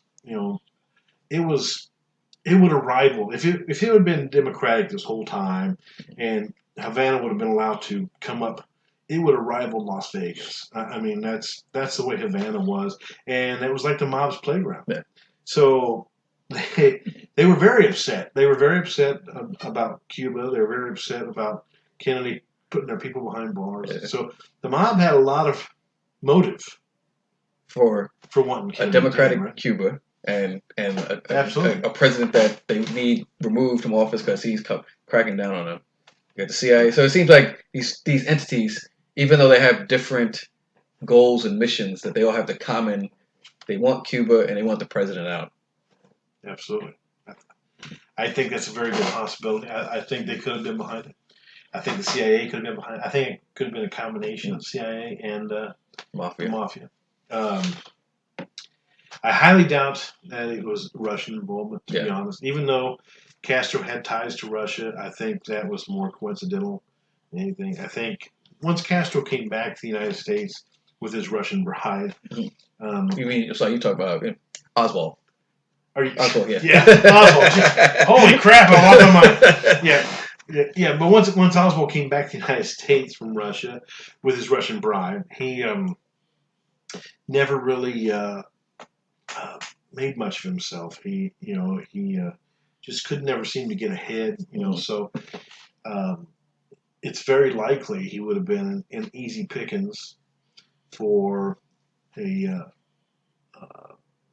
[SPEAKER 1] it would have rivaled if it had been Democratic this whole time, and Havana would have been allowed to come up. It would have rivaled Las Vegas. I mean, that's the way Havana was, and it was like the mob's playground.
[SPEAKER 2] Yeah.
[SPEAKER 1] So they were very upset. They were very upset about Cuba. They were very upset about Kennedy putting their people behind bars. Yeah. So the mob had a lot of motive
[SPEAKER 2] for
[SPEAKER 1] wanting
[SPEAKER 2] Kennedy a democratic Cuba and a president that they need removed from office because he's cracking down on them. You got the CIA. So it seems like these entities, even though they have different goals and missions, that they all have the common. They want Cuba and they want the president out.
[SPEAKER 1] Absolutely. I think that's a very good possibility. I think they could have been behind it. I think the CIA could have been behind it. I think it could have been a combination of CIA and mafia. I highly doubt that it was Russian involvement, to be honest. Even though Castro had ties to Russia, I think that was more coincidental than anything. I think once Castro came back to the United States with his Russian bride.
[SPEAKER 2] You mean, so you talk about Oswald.
[SPEAKER 1] Oswald, yeah. Yeah, Oswald. Holy crap, I lost my mind. Yeah, but once Oswald came back to the United States from Russia with his Russian bride, he never really made much of himself. He just could never seem to get ahead. So it's very likely he would have been an easy pickings for a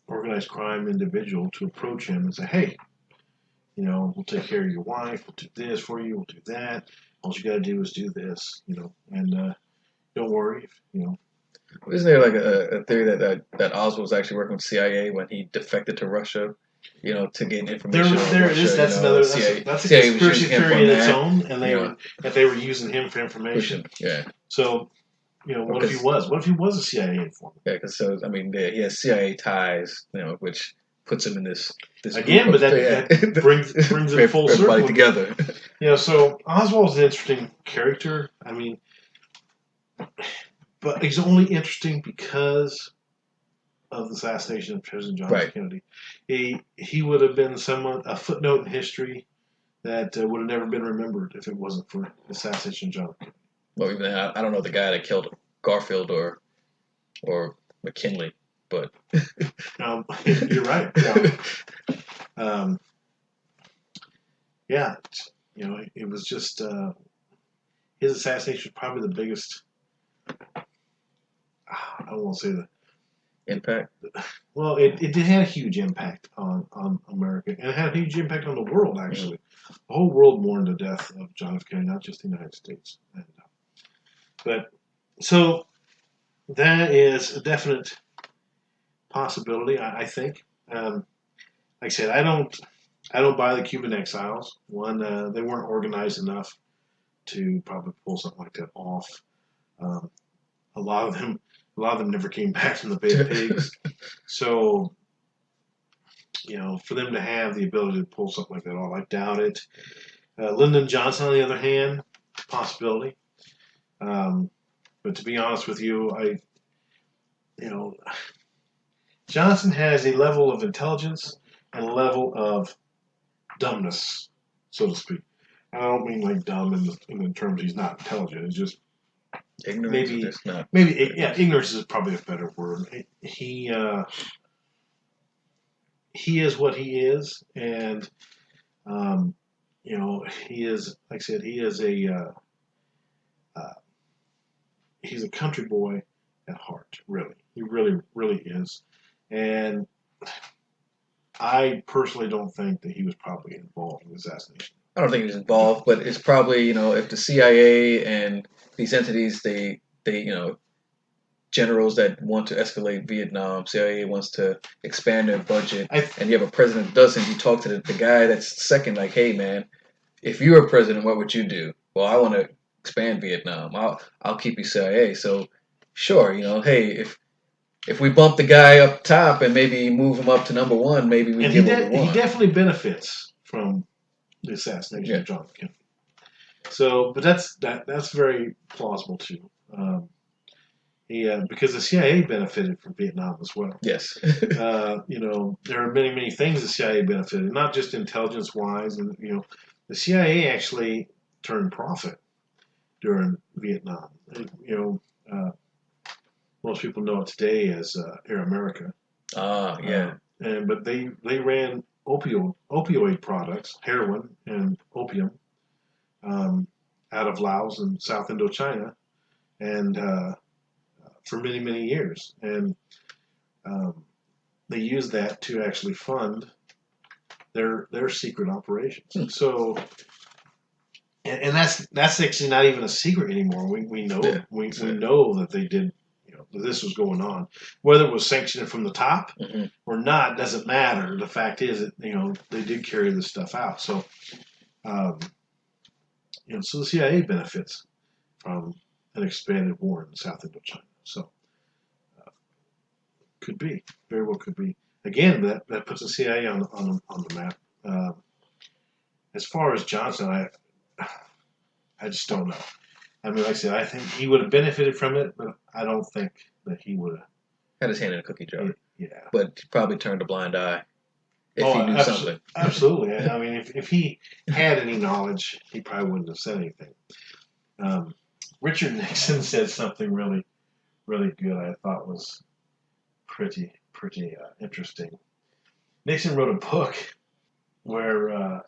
[SPEAKER 1] organized crime individual to approach him and say, "Hey, we'll take care of your wife. We'll do this for you. We'll do that. All you got to do is do this, and don't worry,
[SPEAKER 2] Isn't there like a theory that Oswald was actually working with CIA when he defected to Russia? To gain information.
[SPEAKER 1] There it is. That's another. That's a conspiracy theory in its own, and they were using him for information.
[SPEAKER 2] Yeah.
[SPEAKER 1] So, what if he was? What if he was a CIA informant?
[SPEAKER 2] Yeah, because he has CIA ties, which puts him in this
[SPEAKER 1] again, but that brings it full circle.
[SPEAKER 2] Everybody together.
[SPEAKER 1] So Oswald's an interesting character. I mean, but he's only interesting because of the assassination of President John F. Kennedy. He would have been a footnote in history that would have never been remembered if it wasn't for the assassination of John F. Kennedy.
[SPEAKER 2] Well, even I don't know the guy that killed Garfield or McKinley, but
[SPEAKER 1] you're right. It was just his assassination was probably the biggest. I don't want to say the
[SPEAKER 2] impact.
[SPEAKER 1] Well, it had a huge impact on America, and it had a huge impact on the world. Actually, the whole world mourned the death of John F. Kennedy, not just the United States. But so that is a definite possibility. I think. Like I said, I don't buy the Cuban exiles. One, they weren't organized enough to probably pull something like that off. A lot of them never came back from the Bay of Pigs. So, for them to have the ability to pull something like that off, I doubt it. Lyndon Johnson, on the other hand, possibility. But to be honest with you, Johnson has a level of intelligence and a level of dumbness, so to speak. I don't mean like dumb in terms he's not intelligent. It's just
[SPEAKER 2] ignorance.
[SPEAKER 1] Ignorance is probably a better word. He is what he is, and he is, like I said, he is he's a country boy at heart. Really, he really, really is, and I personally don't think that he was probably involved in the assassination.
[SPEAKER 2] I don't think he was involved, but it's probably, if the CIA and these entities, they generals that want to escalate Vietnam, CIA wants to expand their budget, and you have a president that doesn't, you talk to the guy that's second, like, hey, man, if you were president, what would you do? Well, I want to expand Vietnam. I'll keep you CIA. So, sure, hey, if we bump the guy up top and maybe move him up to number one, maybe we get what we want.
[SPEAKER 1] He definitely benefits from the assassination of John F. Kennedy. So, but that's very plausible too. because the CIA benefited from Vietnam as well.
[SPEAKER 2] Yes.
[SPEAKER 1] There are many things the CIA benefited, not just intelligence-wise, and the CIA actually turned profit during Vietnam. Most people know it today as Air America.
[SPEAKER 2] Yeah.
[SPEAKER 1] But they ran opioid products, heroin and opium, out of Laos and South Indochina, and for many years, and they used that to actually fund their secret operations. So, and that's actually not even a secret anymore. We know we know that they did. That this was going on, whether it was sanctioned from the top or not doesn't matter. The fact is that they did carry this stuff out. So, so the CIA benefits from an expanded war in South Indochina. So, could be, very well could be. Again, that puts the CIA on the map. As far as Johnson, I just don't know. I mean, like I said, I think he would have benefited from it, but I don't think that he would have
[SPEAKER 2] had his hand in a cookie jar.
[SPEAKER 1] Yeah,
[SPEAKER 2] but he probably turned a blind eye if he knew something.
[SPEAKER 1] Absolutely. I mean, if he had any knowledge, he probably wouldn't have said anything. Richard Nixon said something really good. I thought was pretty interesting. Nixon wrote a book where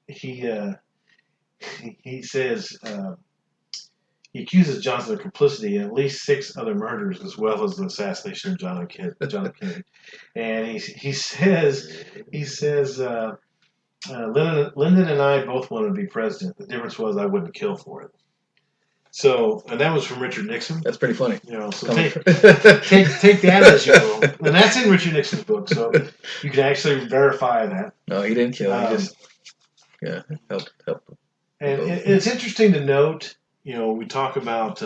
[SPEAKER 1] he says. He accuses Johnson of complicity in at least 6 other murders, as well as the assassination of John F. Kennedy. And he says, Lyndon and I both wanted to be president. The difference was I wouldn't kill for it. So, and that was from Richard Nixon.
[SPEAKER 2] That's pretty funny.
[SPEAKER 1] So take that as you will. And that's in Richard Nixon's book, so you can actually verify that.
[SPEAKER 2] No, he didn't kill. He just helped.
[SPEAKER 1] And it's interesting to note. We talk about,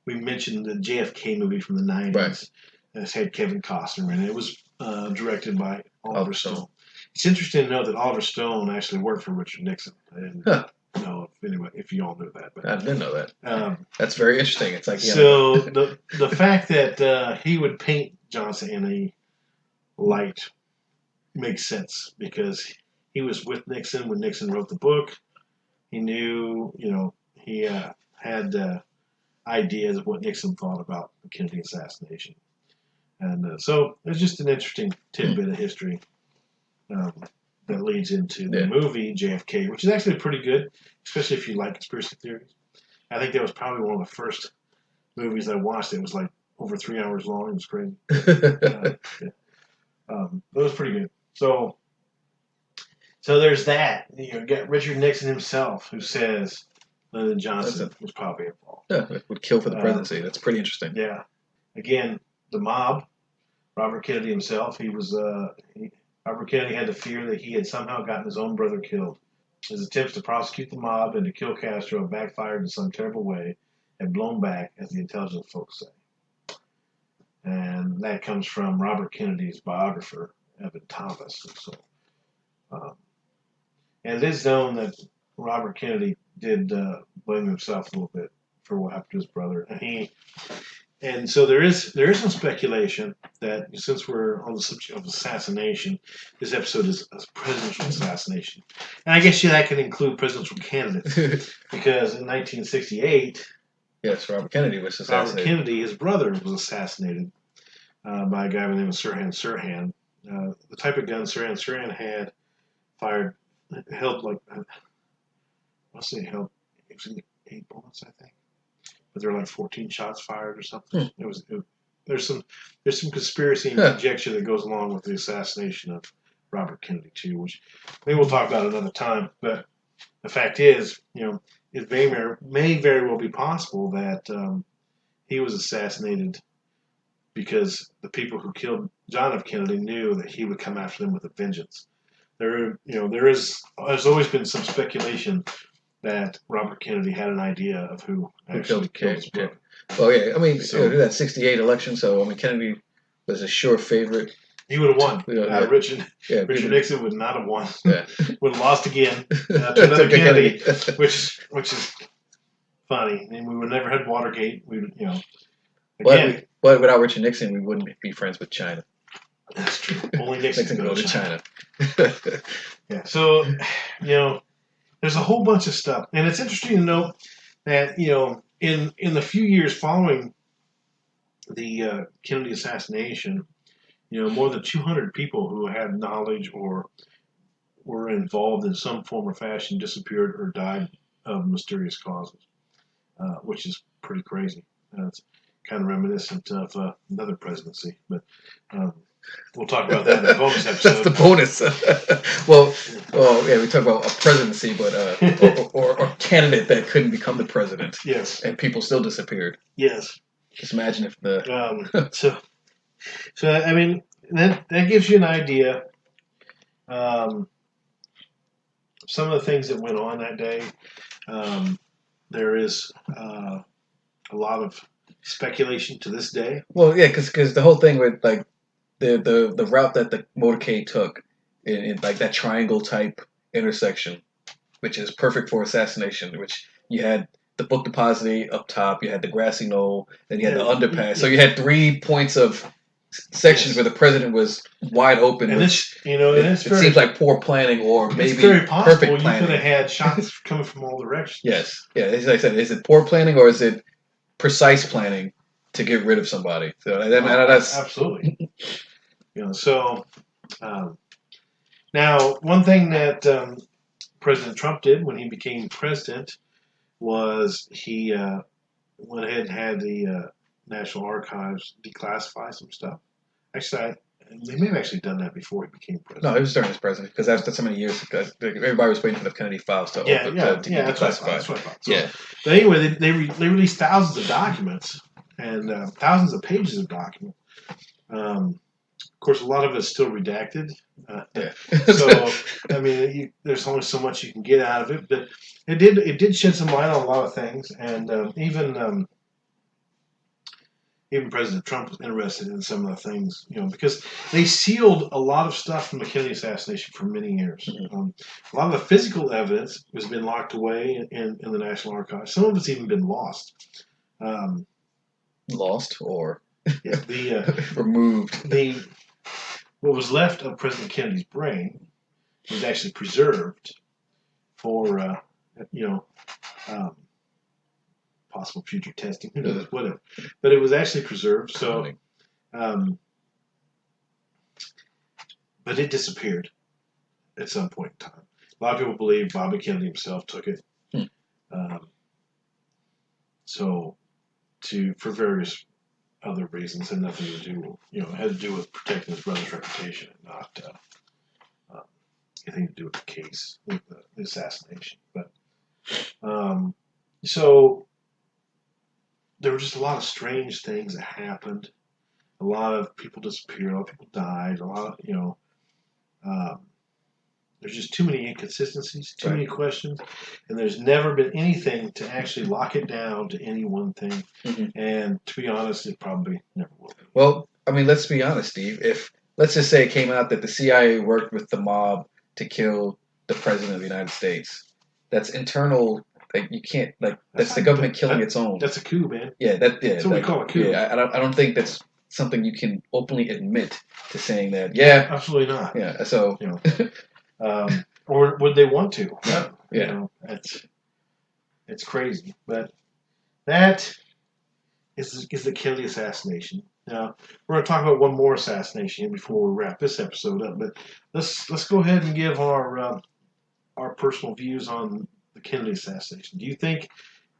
[SPEAKER 1] we mentioned the JFK movie from the 90s.
[SPEAKER 2] Right.
[SPEAKER 1] It's had Kevin Costner in it. It was directed by Oliver Stone. It's interesting to note that Oliver Stone actually worked for Richard Nixon. And if you all knew that. But,
[SPEAKER 2] I didn't know that. That's very interesting. It's like
[SPEAKER 1] so the fact that he would paint Johnson in a light makes sense because he was with Nixon when Nixon wrote the book. He knew, he had ideas of what Nixon thought about the Kennedy assassination. And so it's just an interesting tidbit of history that leads into the movie JFK, which is actually pretty good, especially if you like conspiracy theories. I think that was probably one of the first movies I watched. It was like over 3 hours long. It was crazy. It was pretty good. So there's that. You get Richard Nixon himself who says Lyndon Johnson was probably involved.
[SPEAKER 2] Yeah, would kill for the presidency. That's pretty interesting.
[SPEAKER 1] Yeah. Again, the mob, Robert Kennedy himself, Robert Kennedy had the fear that he had somehow gotten his own brother killed. His attempts to prosecute the mob and to kill Castro have backfired in some terrible way and blown back, as the intelligence folks say. And that comes from Robert Kennedy's biographer, Evan Thomas. And it is known that Robert Kennedy did blame himself a little bit for what happened to his brother, and so there is some speculation that since we're on the subject of assassination, this episode is a presidential assassination, and I guess that can include presidential candidates because in 1968,
[SPEAKER 2] yes, Robert Kennedy was assassinated.
[SPEAKER 1] Robert Kennedy, his brother, was assassinated by a guy by the name of Sirhan Sirhan. The type of gun Sirhan Sirhan had held like. It was 8 bullets, I think, but there were like 14 shots fired or something. There's some conspiracy and conjecture that goes along with the assassination of Robert Kennedy too, which maybe we'll talk about another time. But the fact is, it may very well be possible that he was assassinated because the people who killed John F. Kennedy knew that he would come after them with a vengeance. There's always been some speculation that Robert Kennedy had an idea of who actually killed his brother.
[SPEAKER 2] Well, yeah, I mean, that 68 election, so, I mean, Kennedy was a sure favorite.
[SPEAKER 1] He would have won. Richard Nixon would not have won.
[SPEAKER 2] Yeah.
[SPEAKER 1] Would have lost again to another Kennedy, which is funny. And we would never had Watergate. Again,
[SPEAKER 2] but without Richard Nixon, we wouldn't be friends with China.
[SPEAKER 1] That's true. Only Nixon
[SPEAKER 2] can go to China.
[SPEAKER 1] Yeah. So, there's a whole bunch of stuff, and it's interesting to note that in the few years following the Kennedy assassination, more than 200 people who had knowledge or were involved in some form or fashion disappeared or died of mysterious causes, which is pretty crazy. It's kind of reminiscent of another presidency, but we'll talk about that in the bonus episode.
[SPEAKER 2] That's the bonus. well, yeah, we talk about a presidency, but or a candidate that couldn't become the president.
[SPEAKER 1] Yes,
[SPEAKER 2] and people still disappeared.
[SPEAKER 1] Yes.
[SPEAKER 2] Just imagine if the
[SPEAKER 1] so I mean that gives you an idea. Some of the things that went on that day. There is a lot of speculation to this day.
[SPEAKER 2] Well, yeah, because the whole thing with like the route that the motorcade took in like that triangle type intersection, which is perfect for assassination, which you had the book depository up top, you had the grassy knoll, then you had the underpass. So you had 3 points of sections where the president was wide open.
[SPEAKER 1] And it
[SPEAKER 2] seems like poor planning or maybe
[SPEAKER 1] it's very possible
[SPEAKER 2] perfect planning.
[SPEAKER 1] You could have had shots coming from all directions.
[SPEAKER 2] Yes. Yeah, as I said, is it poor planning or is it precise planning to get rid of somebody? So that's
[SPEAKER 1] absolutely. Now one thing that President Trump did when he became president was he went ahead and had the National Archives declassify some stuff. Actually, they may have actually done that before he became president.
[SPEAKER 2] No, it was during his presidency because that's so many years. Everybody was waiting for the Kennedy files to
[SPEAKER 1] be declassified. That's what I thought. So, but anyway, they released thousands of documents and thousands of pages of documents. Of course, a lot of it's still redacted. So, I mean, there's only so much you can get out of it, but it did shed some light on a lot of things, and even President Trump was interested in some of the things, because they sealed a lot of stuff from the Kennedy assassination for many years.
[SPEAKER 2] Mm-hmm.
[SPEAKER 1] A lot of the physical evidence has been locked away in the National Archives. Some of it's even been lost.
[SPEAKER 2] Lost or
[SPEAKER 1] removed. What was left of President Kennedy's brain was actually preserved for, possible future testing, who knows, whatever. But it was actually preserved, so, but it disappeared at some point in time. A lot of people believe Bobby Kennedy himself took it. For various other reasons, had nothing to do, had to do with protecting his brother's reputation, and not anything to do with the case, with the assassination. But so there were just a lot of strange things that happened. A lot of people disappeared. A lot of people died. A lot of, there's just too many inconsistencies, too many questions, and there's never been anything to actually lock it down to any one thing. Mm-hmm. And to be honest, it probably never will be.
[SPEAKER 2] Well, I mean, let's be honest, Steve. If let's just say it came out that the CIA worked with the mob to kill the president of the United States, that's internal. Like you can't that's the government killing its own.
[SPEAKER 1] That's a coup, man.
[SPEAKER 2] That's
[SPEAKER 1] what we call a coup.
[SPEAKER 2] Yeah, I don't think that's something you can openly admit to saying that. Yeah,
[SPEAKER 1] absolutely not.
[SPEAKER 2] Yeah, so
[SPEAKER 1] or would they want to?
[SPEAKER 2] Yeah.
[SPEAKER 1] It's crazy, but that is the Kennedy assassination. Now we're going to talk about one more assassination before we wrap this episode up. But let's go ahead and give our personal views on the Kennedy assassination. Do you think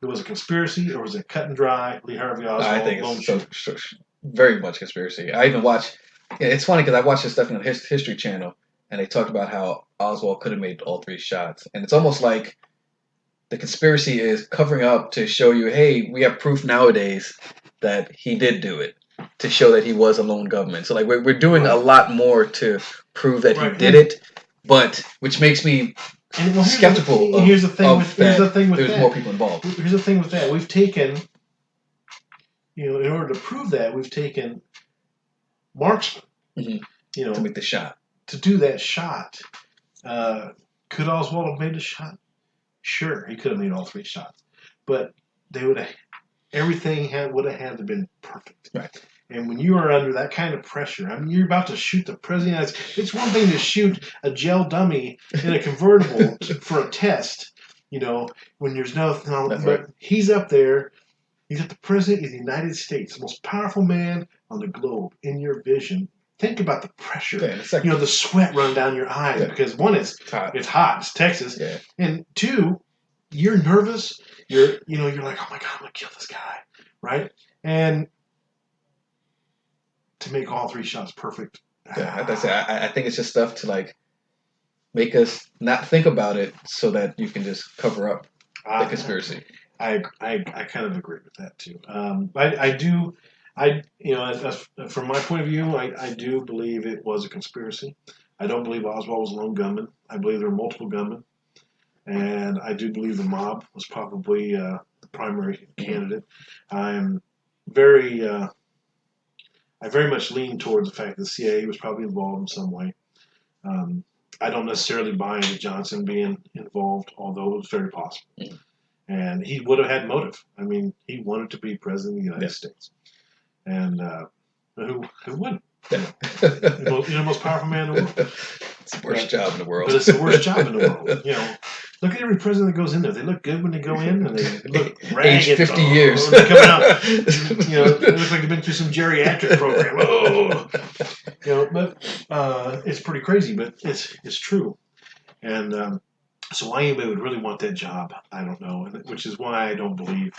[SPEAKER 1] it was a conspiracy or was it cut and dry? Lee Harvey Oswald.
[SPEAKER 2] I think it's very much conspiracy. I even watched. Yeah, it's funny because I watched this stuff on the History Channel, and they talked about how Oswald could have made all 3 shots, and it's almost like the conspiracy is covering up to show you, hey, we have proof nowadays that he did do it, to show that he was a lone gunman. So like we're doing a lot more to prove that he did it, but which makes me skeptical.
[SPEAKER 1] Here's the thing with
[SPEAKER 2] there's
[SPEAKER 1] that.
[SPEAKER 2] More people involved.
[SPEAKER 1] Here's the thing with that. We've taken, in order to prove that, we've taken marksmen,
[SPEAKER 2] to make the shot.
[SPEAKER 1] To do that shot. Could Oswald have made the shot? Sure, he could have made all 3 shots, but they would have everything would have had to been perfect.
[SPEAKER 2] Right.
[SPEAKER 1] And when you are under that kind of pressure, I mean, you're about to shoot the president of the United States. It's one thing to shoot a gel dummy in a convertible for a test, when there's but
[SPEAKER 2] right.
[SPEAKER 1] he's up there. He's the president of the United States, the most powerful man on the globe in your vision. Think about the pressure.
[SPEAKER 2] Yeah,
[SPEAKER 1] the sweat running down your eyes because one, it's hot. It's Texas.
[SPEAKER 2] Yeah.
[SPEAKER 1] And two, you're nervous. You're like, oh my God, I'm gonna kill this guy, right? And to make all three shots perfect.
[SPEAKER 2] Yeah, I think it's just stuff to like make us not think about it so that you can just cover up the conspiracy.
[SPEAKER 1] I kind of agree with that too. From my point of view, I do believe it was a conspiracy. I don't believe Oswald was a lone gunman. I believe there were multiple gunmen, and I do believe the mob was probably the primary candidate. I very much lean towards the fact that the CIA was probably involved in some way. I don't necessarily buy into Johnson being involved, although it was very possible. Mm. And he would have had motive. I mean, he wanted to be president of the United States. And who wouldn't? The most powerful man in the world.
[SPEAKER 2] It's the worst job in the world.
[SPEAKER 1] But it's the worst job in the world. Look at every president that goes in there. They look good when they go in, and they look ragged.
[SPEAKER 2] Age 50 years.
[SPEAKER 1] When they come out, they look like they've been through some geriatric program. But it's pretty crazy, but it's true. And so why anybody would really want that job, I don't know. Which is why I don't believe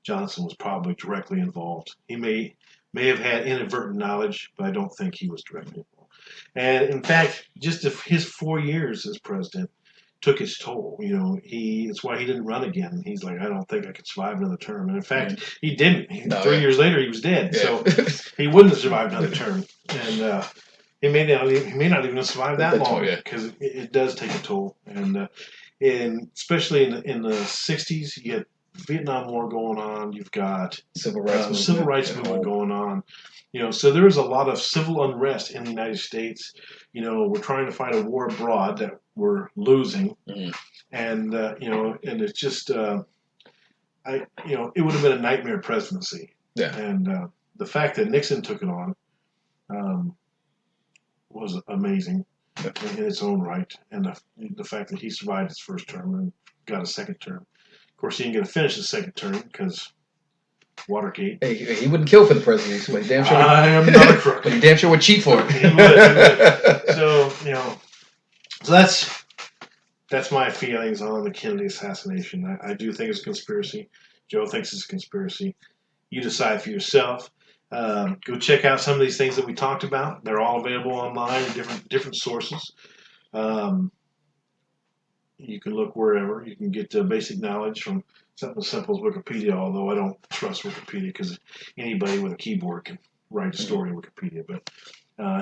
[SPEAKER 1] Johnson was probably directly involved. He may have had inadvertent knowledge, but I don't think he was directly involved. And in fact, just his 4 years as president took its toll. It's why he didn't run again. He's like, I don't think I could survive another term. And in fact, he didn't. 3 years later, he was dead. Yeah. So he wouldn't have survived another term. And he may not even have survived that long because it does take a toll. And especially in the 60s, you get Vietnam War going on. You've got
[SPEAKER 2] civil rights
[SPEAKER 1] movement going on. So there was a lot of civil unrest in the United States. We're trying to fight a war abroad that we're losing, and and it's just it would have been a nightmare presidency.
[SPEAKER 2] Yeah.
[SPEAKER 1] And the fact that Nixon took it on was amazing in its own right, and the fact that he survived his first term and got a second term. Of course, he didn't get to finish the second term because Watergate.
[SPEAKER 2] Hey, he wouldn't kill for the presidency, but damn sure.
[SPEAKER 1] I am not a crook.
[SPEAKER 2] But he damn sure would cheat for it.
[SPEAKER 1] He would. So that's my feelings on the Kennedy assassination. I do think it's a conspiracy. Joe thinks it's a conspiracy. You decide for yourself. Go check out some of these things that we talked about. They're all available online in different sources. You can look wherever. You can get basic knowledge from something as simple as Wikipedia, although I don't trust Wikipedia because anybody with a keyboard can write a story in Wikipedia. But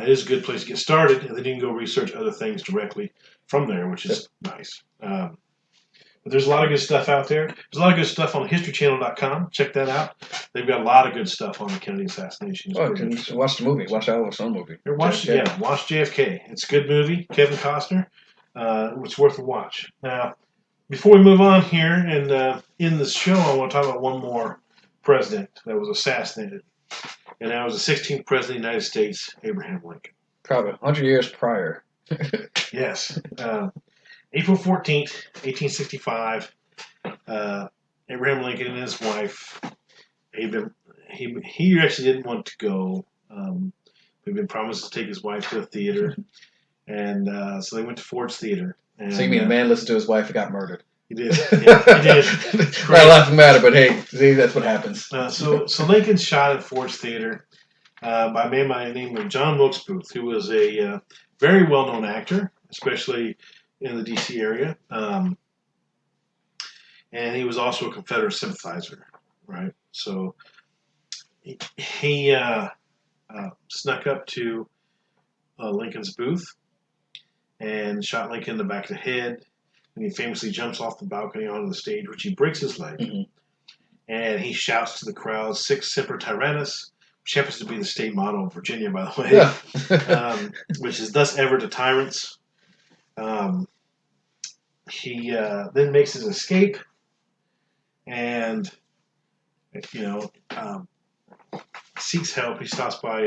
[SPEAKER 1] it is a good place to get started, and then you can go research other things directly from there, which is nice. But there's a lot of good stuff out there. There's a lot of good stuff on historychannel.com. Check that out. They've got a lot of good stuff on the Kennedy assassination.
[SPEAKER 2] Watch the movie. Watch the movie.
[SPEAKER 1] Watch JFK. It's a good movie. Kevin Costner. It's worth a watch. Now, before we move on here, and in this show, I want to talk about one more president that was assassinated. And that was the 16th president of the United States, Abraham Lincoln.
[SPEAKER 2] Probably 100 years prior.
[SPEAKER 1] Yes. April 14th, 1865, Abraham Lincoln and his wife, he actually didn't want to go. He'd been promised to take his wife to a theater, and so they went to Ford's Theater. And,
[SPEAKER 2] so you mean a man listened to his wife and got murdered?
[SPEAKER 1] He did. Yeah, he did.
[SPEAKER 2] Not a lot to matter, but hey, see, that's what happens.
[SPEAKER 1] So Lincoln shot at Ford's Theater by a man by the name of John Wilkes Booth, who was a very well-known actor, especially in the D.C. area. And he was also a Confederate sympathizer, right? So he snuck up to Lincoln's booth and shot Lincoln in the back of the head. And he famously jumps off the balcony onto the stage, which he breaks his leg. Mm-hmm. And he shouts to the crowd, "Sic Semper Tyrannis," which happens to be the state motto of Virginia, by the way, which is "Thus ever to tyrants." He then makes his escape, and seeks help. He stops by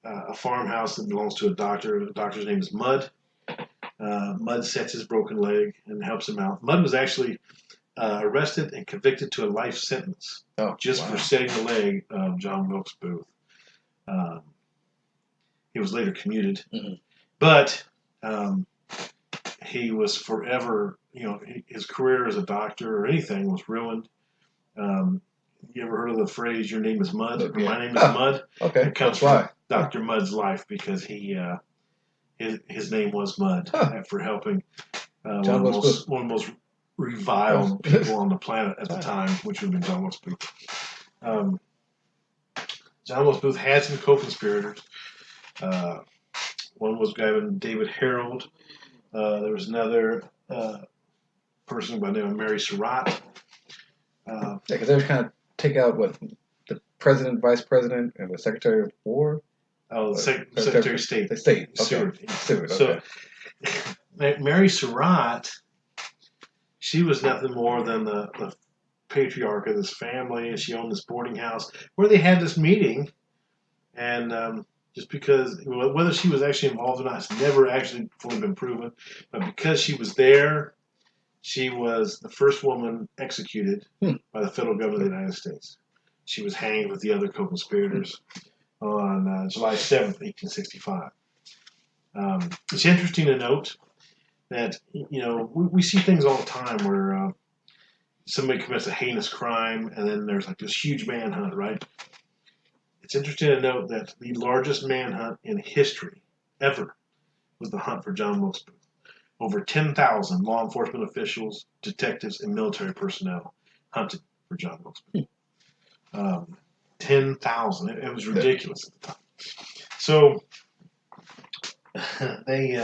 [SPEAKER 1] a farmhouse that belongs to a doctor. The doctor's name is Mud. Mud sets his broken leg and helps him out. Mud was actually arrested and convicted to a life sentence for setting the leg of John Wilkes Booth. He was later commuted, but he was forever, his career as a doctor or anything was ruined. You ever heard of the phrase, your name is Mud, or my name is Mud?
[SPEAKER 2] Okay,
[SPEAKER 1] it comes from Dr. Mud's life because his name was Mud for helping one of the most reviled people on the planet at the time, which would have been John Wilkes Booth. John Wilkes Booth had some co-conspirators. One was a guy named David Harold. There was another person by the name of Mary Surratt.
[SPEAKER 2] Because they were kind of take out the president, vice president, and the secretary of war.
[SPEAKER 1] Oh, the Secretary of State.
[SPEAKER 2] The state. Okay. Seward. Okay.
[SPEAKER 1] So, Mary Surratt, she was nothing more than the patriarch of this family, and she owned this boarding house where they had this meeting. And just because, whether she was actually involved or not, it's never actually fully been proven. But because she was there, she was the first woman executed by the federal government of the United States. She was hanged with the other co-conspirators on July 7th, 1865. It's interesting to note that, we see things all the time where somebody commits a heinous crime and then there's like this huge manhunt, right? It's interesting to note that the largest manhunt in history ever was the hunt for John Wilkes Booth. Over 10,000 law enforcement officials, detectives, and military personnel hunted for John Wilkes Booth. 10,000. It was ridiculous at the time. So they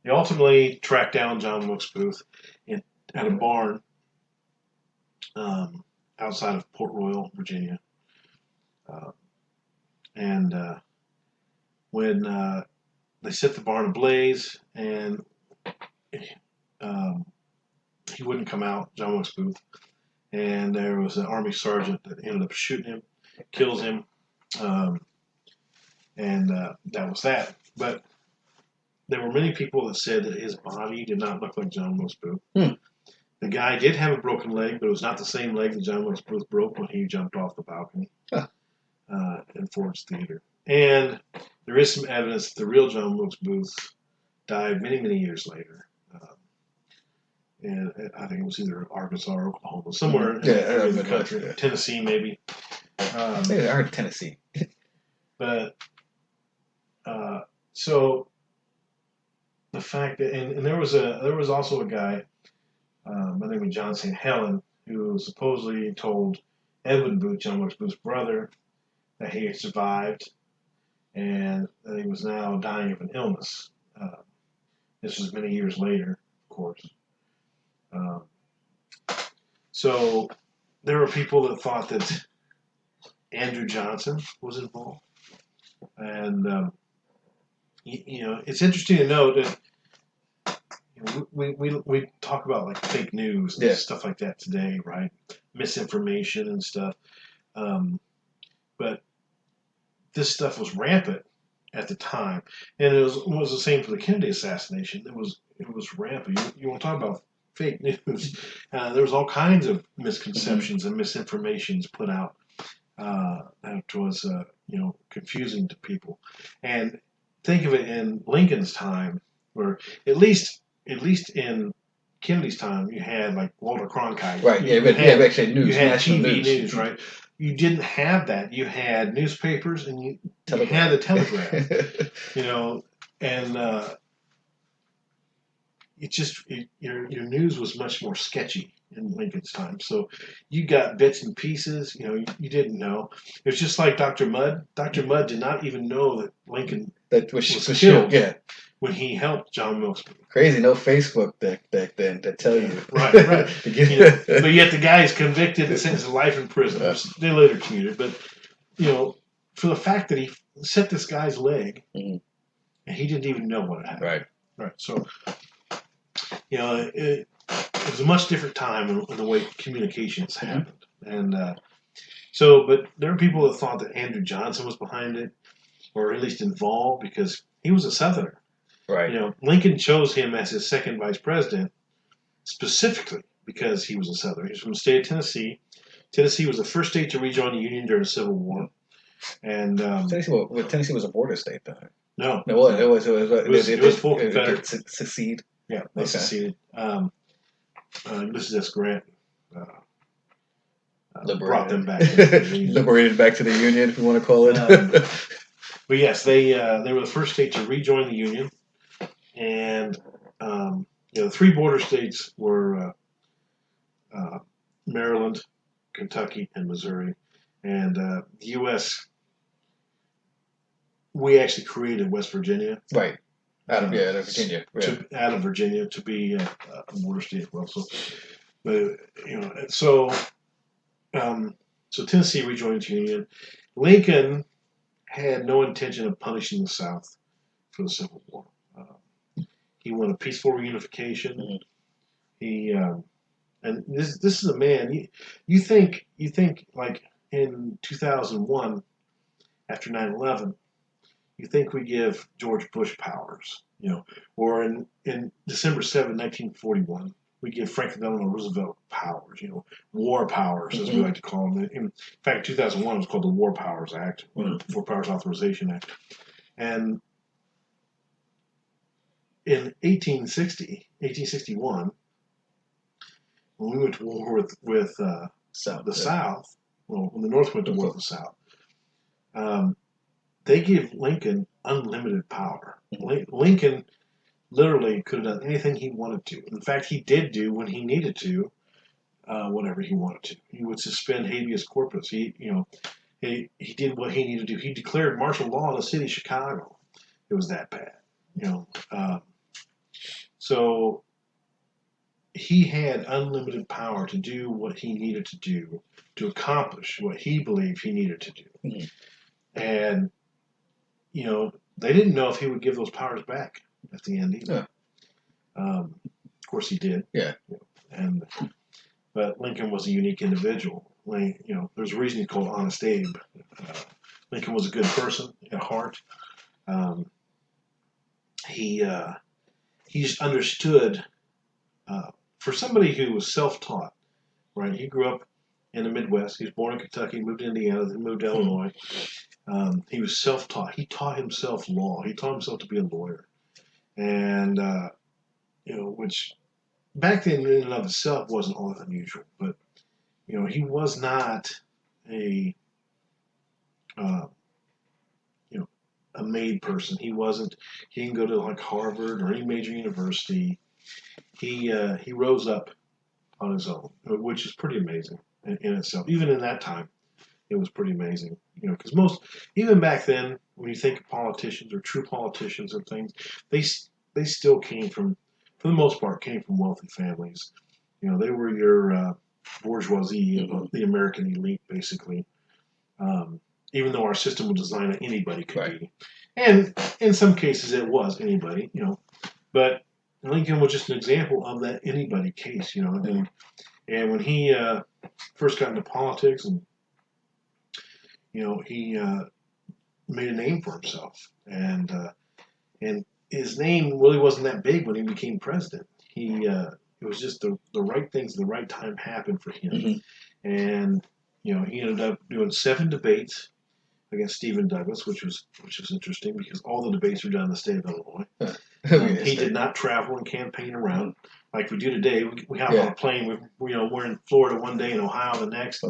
[SPEAKER 1] ultimately tracked down John Wilkes Booth at a barn outside of Port Royal, Virginia. And when they set the barn ablaze, and he wouldn't come out, John Wilkes Booth. And there was an Army sergeant that ended up shooting him, kills him, and that was that. But there were many people that said that his body did not look like John Wilkes Booth. The guy did have a broken leg, but it was not the same leg that John Wilkes Booth broke when he jumped off the balcony in Ford's Theater. And there is some evidence that the real John Wilkes Booth died many, many years later. And I think it was either Arkansas or Oklahoma, somewhere in the country. Yeah. Tennessee, maybe.
[SPEAKER 2] I heard Tennessee.
[SPEAKER 1] But, so, the fact that, and there was also a guy by the name of John St. Helen who supposedly told Edwin Booth, John Wilkes Booth's brother, that he had survived and that he was now dying of an illness. This was many years later, of course. So there were people that thought that Andrew Johnson was involved. And, it's interesting to note that we talk about like fake news and stuff like that today, right? Misinformation and stuff. But this stuff was rampant at the time, and it was the same for the Kennedy assassination. It was rampant. You want to talk about fake news? There was all kinds of misconceptions and misinformations put out that was confusing to people. And think of it in Lincoln's time, where at least in Kennedy's time, you had like Walter Cronkite.
[SPEAKER 2] Right. You had actually news.
[SPEAKER 1] You had TV news, right? You didn't have that. You had newspapers and you had the telegraph. And your news was much more sketchy in Lincoln's time. So you got bits and pieces. You didn't know. It was just like Dr. Mudd. Dr. Mudd did not even know that Lincoln was killed when he helped John Wilkes Booth.
[SPEAKER 2] Crazy, no Facebook back then to tell you.
[SPEAKER 1] Right. But yet the guy is convicted and sentenced to life in prison. They later commuted. But, for the fact that he set this guy's leg, and he didn't even know what had happened.
[SPEAKER 2] Right.
[SPEAKER 1] So, it was a much different time in the way communications happened. And but there are people that thought that Andrew Johnson was behind it, or at least involved, because he was a Southerner.
[SPEAKER 2] Right.
[SPEAKER 1] Lincoln chose him as his second vice president specifically because he was a Southerner. He was from the state of Tennessee. Tennessee was the first state to rejoin the Union during the Civil War. And
[SPEAKER 2] Tennessee was a border state, though.
[SPEAKER 1] No,
[SPEAKER 2] it was
[SPEAKER 1] full Confederate.
[SPEAKER 2] Secede.
[SPEAKER 1] Yeah, they seceded. Ulysses S. Grant brought them back.
[SPEAKER 2] Liberated back to the Union, if you want to call it.
[SPEAKER 1] But yes, they were the first state to rejoin the Union, and the three border states were Maryland, Kentucky, and Missouri, and the U.S. We actually created West Virginia,
[SPEAKER 2] right? Out of Virginia,
[SPEAKER 1] out of Virginia to be a border state as well. So, but so Tennessee rejoined the Union. Lincoln had no intention of punishing the South for the Civil War. He wanted peaceful reunification. Mm-hmm. He and this is a man. You think like in 2001 after 9/11. You think we give George Bush powers, or in December 7, 1941, we give Franklin Delano Roosevelt powers, war powers, as we like to call them. In fact, 2001 was called the War Powers Act, or War Powers Authorization Act. And in 1861, when we went to war with the South, well, when the North went to war with the South, they gave Lincoln unlimited power. Lincoln literally could have done anything he wanted to. In fact, he did do when he needed to, whatever he wanted to. He would suspend habeas corpus. He did what he needed to do. He declared martial law in the city of Chicago. It was that bad, So he had unlimited power to do what he needed to do to accomplish what he believed he needed to do. Mm-hmm. And they didn't know if he would give those powers back at the end either. Yeah. Of course, he did.
[SPEAKER 2] Yeah.
[SPEAKER 1] But Lincoln was a unique individual. There's a reason he's called Honest Abe. Lincoln was a good person at heart. He just understood. For somebody who was self-taught, right? He grew up in the Midwest. He was born in Kentucky, moved to Indiana, then moved to Illinois. He was self-taught. He taught himself law. He taught himself to be a lawyer, and which back then in and of itself wasn't all that unusual. But he was not a made person. He wasn't. He didn't go to like Harvard or any major university. He rose up on his own, which is pretty amazing in itself. Even in that time, it was pretty amazing. Because even back then, when you think of politicians or true politicians and things, they still came from, for the most part, came from wealthy families. They were your bourgeoisie, the American elite, basically. Even though our system was designed that anybody could be, and in some cases it was anybody, but Lincoln was just an example of that anybody case, and when he first got into politics, and he made a name for himself, and his name really wasn't that big when he became president. It was just the right things at the right time happened for him, and he ended up doing 7 debates against Stephen Douglas, which was interesting because all the debates were done in the state of Illinois. He did not travel and campaign around like we do today. We hop on a plane. We're in Florida one day and Ohio the next.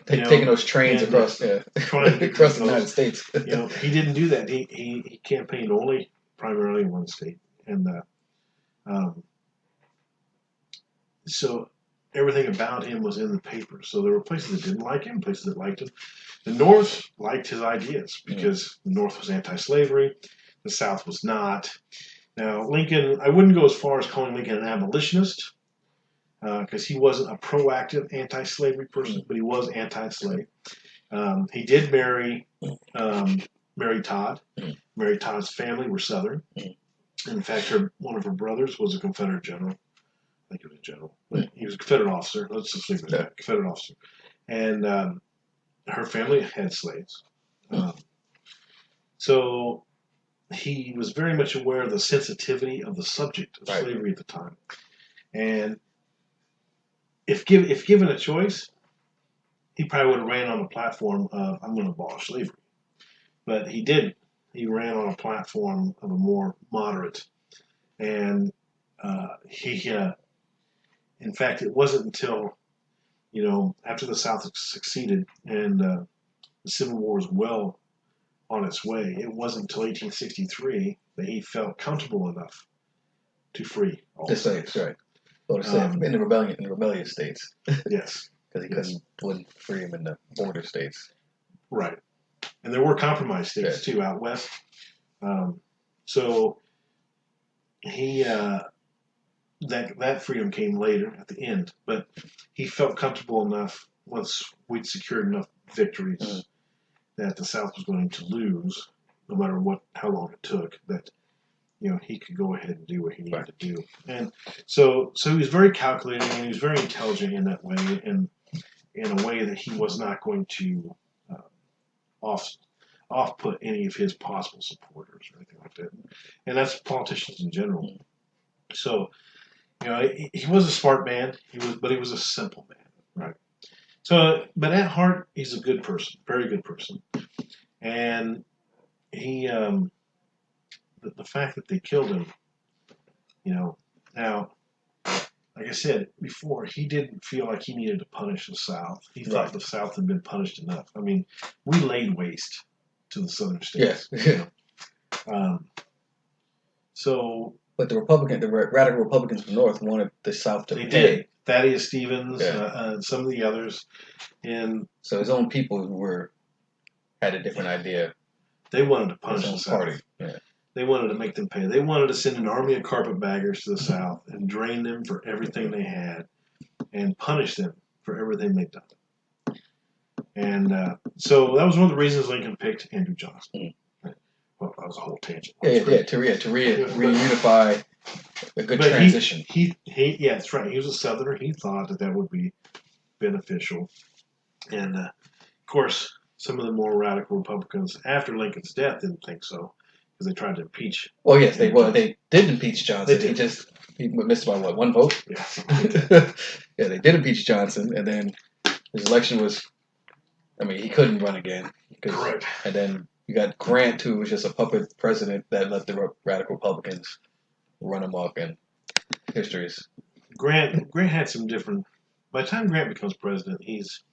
[SPEAKER 2] Taking those trains across across the United States.
[SPEAKER 1] He didn't do that. He campaigned primarily in one state, and so everything about him was in the paper. So there were places that didn't like him, places that liked him. The North liked his ideas because the North was anti-slavery, the South was not. Now, Lincoln, I wouldn't go as far as calling Lincoln an abolitionist because he wasn't a proactive anti-slavery person, but he was anti-slave. He did marry Mary Todd. Mary Todd's family were Southern. In fact, one of her brothers was a Confederate general. think he was a general. He was a Confederate officer. Let's just leave it at that. Confederate officer. And her family had slaves. So he was very much aware of the sensitivity of the subject of slavery at the time. And if given a choice, he probably would have ran on the platform of, I'm going to abolish slavery. But he didn't. He ran on a platform of a more moderate. And in fact, it wasn't until, after the South succeeded and the Civil War was well on its way, it wasn't until 1863 that he felt comfortable enough to free all the slaves.
[SPEAKER 2] Right. Well, in the rebellious states.
[SPEAKER 1] Yes.
[SPEAKER 2] Because he wouldn't free them in the border states.
[SPEAKER 1] Right. And there were compromise states, too, out west. So he... that freedom came later at the end, but he felt comfortable enough once we'd secured enough victories that the South was going to lose, no matter how long it took, that he could go ahead and do what he needed to do. And so he was very calculating and he was very intelligent in that way, and in a way that he was not going to off-put any of his possible supporters or anything like that. And that's politicians in general. So he was a smart man. But he was a simple man, right? So, but at heart, he's a good person, very good person. And he, the fact that they killed him, now, like I said before, he didn't feel like he needed to punish the South. He thought the South had been punished enough. I mean, we laid waste to the Southern states.
[SPEAKER 2] Yes.
[SPEAKER 1] So.
[SPEAKER 2] But the radical Republicans from the North wanted the South to pay.
[SPEAKER 1] They did. Thaddeus Stevens, and some of the others, and
[SPEAKER 2] so his own people had a different idea.
[SPEAKER 1] They wanted to punish the South.
[SPEAKER 2] Party. Yeah.
[SPEAKER 1] They wanted to make them pay. They wanted to send an army of carpetbaggers to the South and drain them for everything they had, and punish them for everything they'd done. And so that was one of the reasons Lincoln picked Andrew Johnson. Well, that was a whole tangent.
[SPEAKER 2] To reunify a good transition.
[SPEAKER 1] Yeah, that's right. He was a Southerner. He thought that would be beneficial. And, of course, some of the more radical Republicans after Lincoln's death didn't think so because they tried to impeach.
[SPEAKER 2] Oh, yes, they did impeach Johnson. He missed by, one vote?
[SPEAKER 1] Yeah.
[SPEAKER 2] Yeah, they did impeach Johnson, and then his election was, he couldn't run again.
[SPEAKER 1] Correct.
[SPEAKER 2] And then you got Grant, who was just a puppet president that let the radical Republicans run amok, and histories.
[SPEAKER 1] Grant had some different. By the time Grant becomes president, he's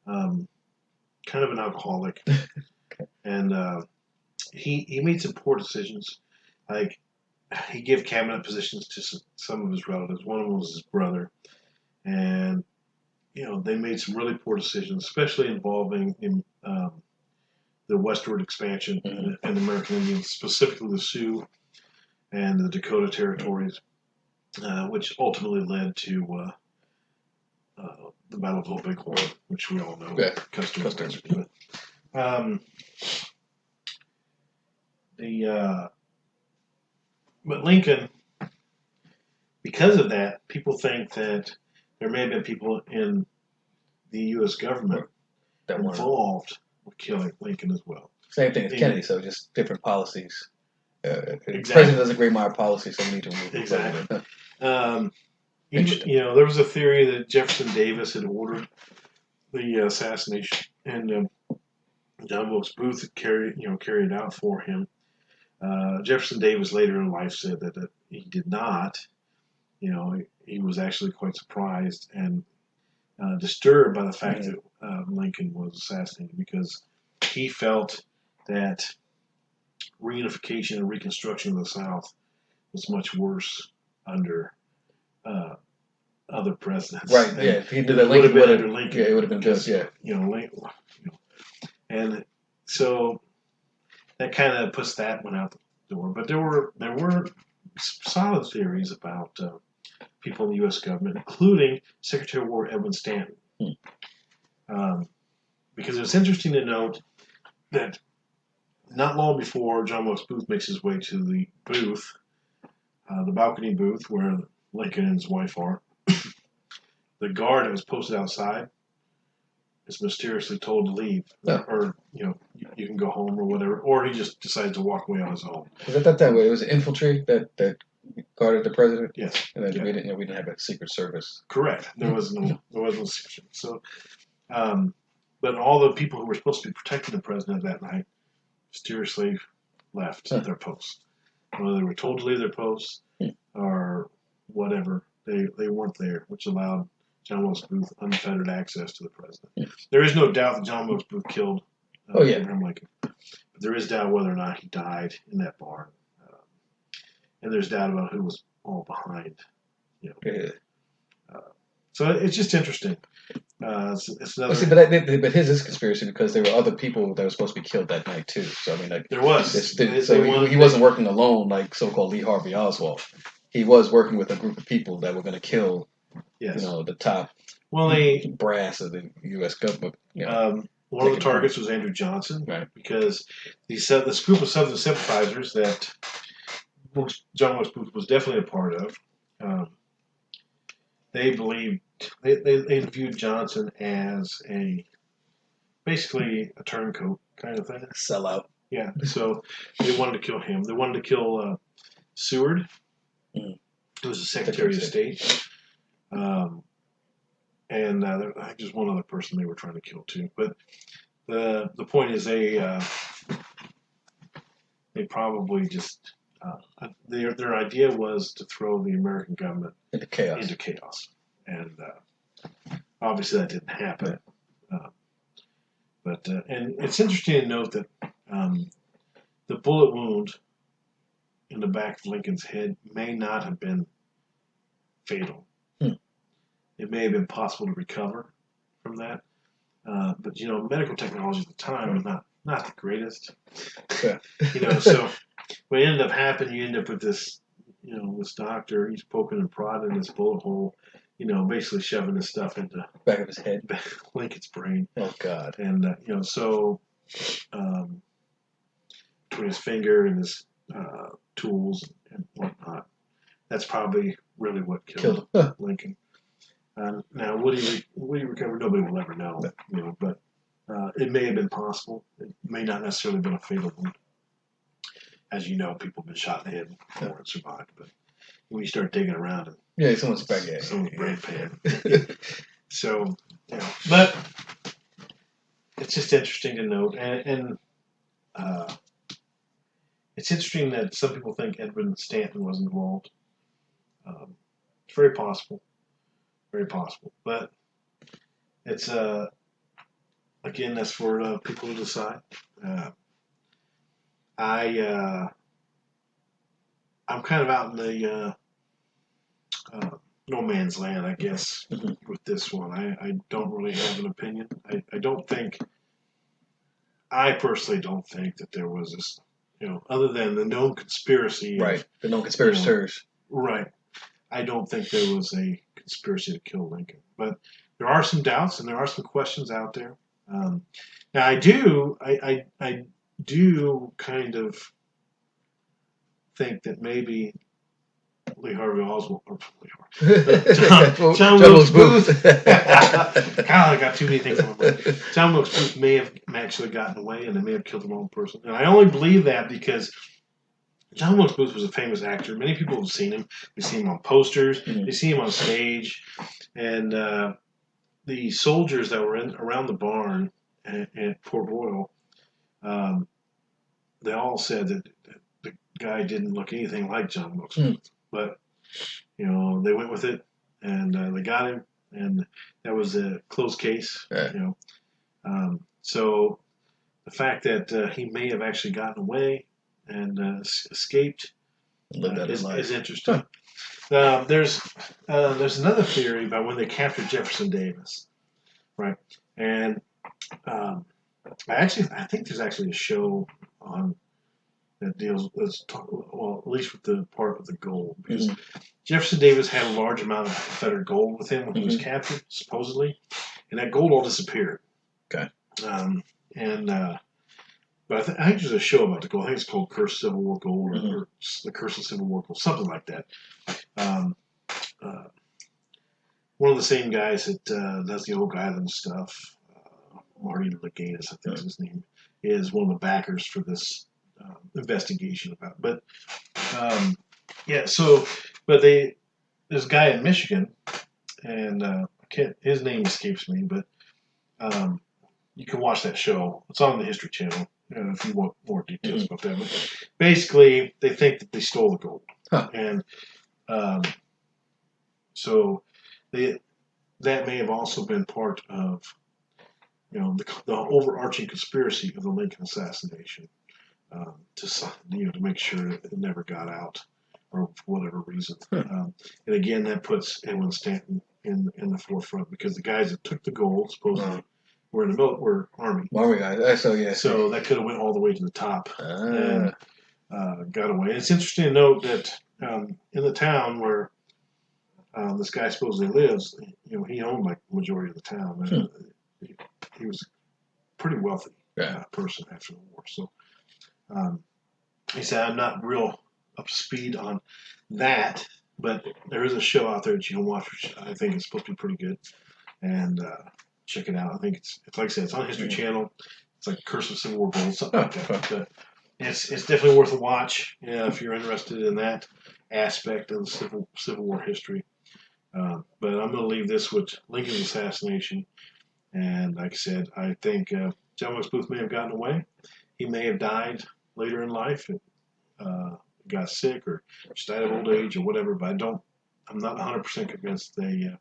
[SPEAKER 1] kind of an alcoholic, and he made some poor decisions. Like he gave cabinet positions to some of his relatives. One of them was his brother, and they made some really poor decisions, especially involving the westward expansion and the American Indians, specifically the Sioux and the Dakota territories, which ultimately led to the Battle of Little Bighorn, which we all know.
[SPEAKER 2] Yeah.
[SPEAKER 1] Custer. But Lincoln, because of that, people think that there may have been people in the U.S. government that were involved with killing Lincoln as well.
[SPEAKER 2] Same thing as Kennedy, so just different policies.
[SPEAKER 1] Exactly.
[SPEAKER 2] The president doesn't agree with my policy, so we need to remove the
[SPEAKER 1] president. There was a theory that Jefferson Davis had ordered the assassination, and John Wilkes Booth had carried it out for him. Jefferson Davis later in life said that he did not. He was actually quite surprised and disturbed by the fact that Lincoln was assassinated, because he felt that reunification and reconstruction of the South was much worse under other presidents.
[SPEAKER 2] Right. Yeah. If he did that, Lincoln would have been under Lincoln. Yeah, it would have been just
[SPEAKER 1] and so that kind of puts that one out the door. But there were solid theories about people in the U.S. government, including Secretary of War Edwin Stanton. Because it's interesting to note that not long before John Wilkes Booth makes his way to the booth, the balcony booth where Lincoln and his wife are. The guard that was posted outside is mysteriously told to leave, or you can go home or whatever, or he just decides to walk away on his own.
[SPEAKER 2] Was it that way? It was an infantry that guarded the president.
[SPEAKER 1] Yes,
[SPEAKER 2] and then we didn't have a secret service.
[SPEAKER 1] Correct. There was no secret. So, but all the people who were supposed to be protecting the president that night mysteriously left their posts. Whether they were told to leave their posts or whatever, they weren't there, which allowed John Wilkes Booth unfettered access to the president. There is no doubt that John Wilkes Booth killed Abraham Lincoln, but there is doubt whether or not he died in that barn, and there's doubt about who was all behind. So it's just interesting. It's another.
[SPEAKER 2] But his is conspiracy because there were other people that were supposed to be killed that night too. So I mean,
[SPEAKER 1] there was.
[SPEAKER 2] He wasn't working alone like so-called Lee Harvey Oswald. He was working with a group of people that were going to kill, the top brass of the U.S. government.
[SPEAKER 1] One of the targets was Andrew Johnson, because this group of Southern sympathizers that John Wilkes Booth was definitely a part of. They believed they viewed Johnson as basically a turncoat kind of thing,
[SPEAKER 2] sellout.
[SPEAKER 1] Yeah, so they wanted to kill him. They wanted to kill Seward, who was the Secretary of State, and just one other person they were trying to kill too. But the point is they probably just their idea was to throw the American government into chaos, and obviously that didn't happen. But it's interesting to note that the bullet wound in the back of Lincoln's head may not have been fatal. It may have been possible to recover from that, but medical technology at the time was not the greatest. So what ended up happening, you end up with this, this doctor. He's poking and prodding this bullet hole, basically shoving this stuff into
[SPEAKER 2] back of his head,
[SPEAKER 1] Lincoln's brain.
[SPEAKER 2] Oh God!
[SPEAKER 1] And so between his finger and his tools and whatnot, that's probably really what killed Lincoln. Now, would he recover? Nobody will ever know. But it may have been possible. It may not necessarily have been a fatal wound. As you know, people have been shot in the head before and survived. But when you start digging around,
[SPEAKER 2] someone's
[SPEAKER 1] brain pan. So, but it's just interesting to note, and it's interesting that some people think Edwin Stanton was involved. It's very possible, but it's again, that's for people to decide. I'm kind of out in the no man's land, I guess, with this one. I don't really have an opinion. I personally don't think that there was this, other than the known conspiracy.
[SPEAKER 2] Right, the known conspirators.
[SPEAKER 1] Right. I don't think there was a conspiracy to kill Lincoln. But there are some doubts and there are some questions out there. Now, I do kind of think that maybe Lee Harvey Oswald, or John Wilkes Booth. God, I got too many things on my brain. John Wilkes Booth may have actually gotten away, and they may have killed the wrong person. And I only believe that because John Wilkes Booth was a famous actor. Many people have seen him. They see him on posters. They see him on stage, and the soldiers that were around the barn at Port Royal, they all said that the guy didn't look anything like John Wilkes Booth. But, they went with it, and they got him, and that was a closed case, So the fact that he may have actually gotten away and escaped is interesting. There's another theory about when they captured Jefferson Davis, right? And I think there's actually a show on that deals at least with the part of the gold, because Jefferson Davis had a large amount of Confederate gold with him when he was captured, supposedly, and that gold all disappeared.
[SPEAKER 2] Okay.
[SPEAKER 1] But I think there's a show about the gold. I think it's called Curse of Civil War Gold or The Curse of Civil War Gold, something like that. one of the same guys that does the Oak Island stuff, Marty Liganis, I think is his name, is one of the backers for this investigation about. But yeah, so but there's a guy in Michigan, and his name escapes me, but you can watch that show. It's on the History Channel. If you want more details about that, but basically they think that they stole the gold, and so that may have also been part of the overarching conspiracy of the Lincoln assassination, to make sure that it never got out, or for whatever reason. And again, that puts Edwin Stanton in the forefront, because the guys that took the gold supposedly were in the were Army.
[SPEAKER 2] Army guys. So yeah.
[SPEAKER 1] So that could have went all the way to the top and got away. And it's interesting to note that in the town where this guy supposedly lives, he owned like the majority of the town. He was a pretty wealthy person after the war. So he said, I'm not real up to speed on that, but there is a show out there that you can watch, which I think is supposed to be pretty good. And check it out. I think it's like I said, it's on History Channel. It's like Curse of Civil War Gold, something like that. But it's definitely worth a watch if you're interested in that aspect of the Civil War history. But I'm going to leave this with Lincoln's assassination. And like I said, I think John Wilkes Booth may have gotten away. He may have died later in life, got sick, or just died of old age, or whatever. But I'm not 100% convinced they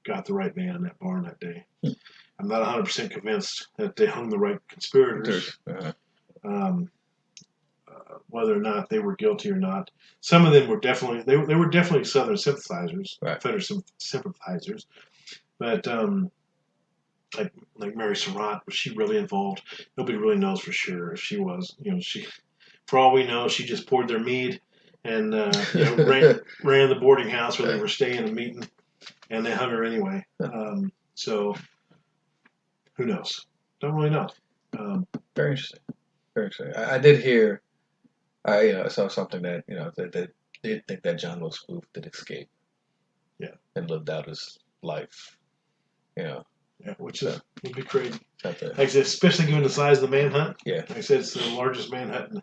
[SPEAKER 1] got the right man in that barn that day. I'm not 100% convinced that they hung the right conspirators. Whether or not they were guilty or not, some of them were definitely they were definitely Southern sympathizers, Confederate sympathizers. But like Mary Surratt, was she really involved? Nobody really knows for sure if she was. She, for all we know, she just poured their mead and ran the boarding house where they were staying and meeting, and they hung her anyway. So who knows? Don't really know.
[SPEAKER 2] Very interesting. Very interesting. I did hear. I saw something that that did think that John Wilkes Booth did escape.
[SPEAKER 1] Yeah.
[SPEAKER 2] And lived out his life.
[SPEAKER 1] Yeah, which would be crazy. Like I said, especially given the size of the manhunt.
[SPEAKER 2] Yeah.
[SPEAKER 1] Like I said, it's the largest manhunt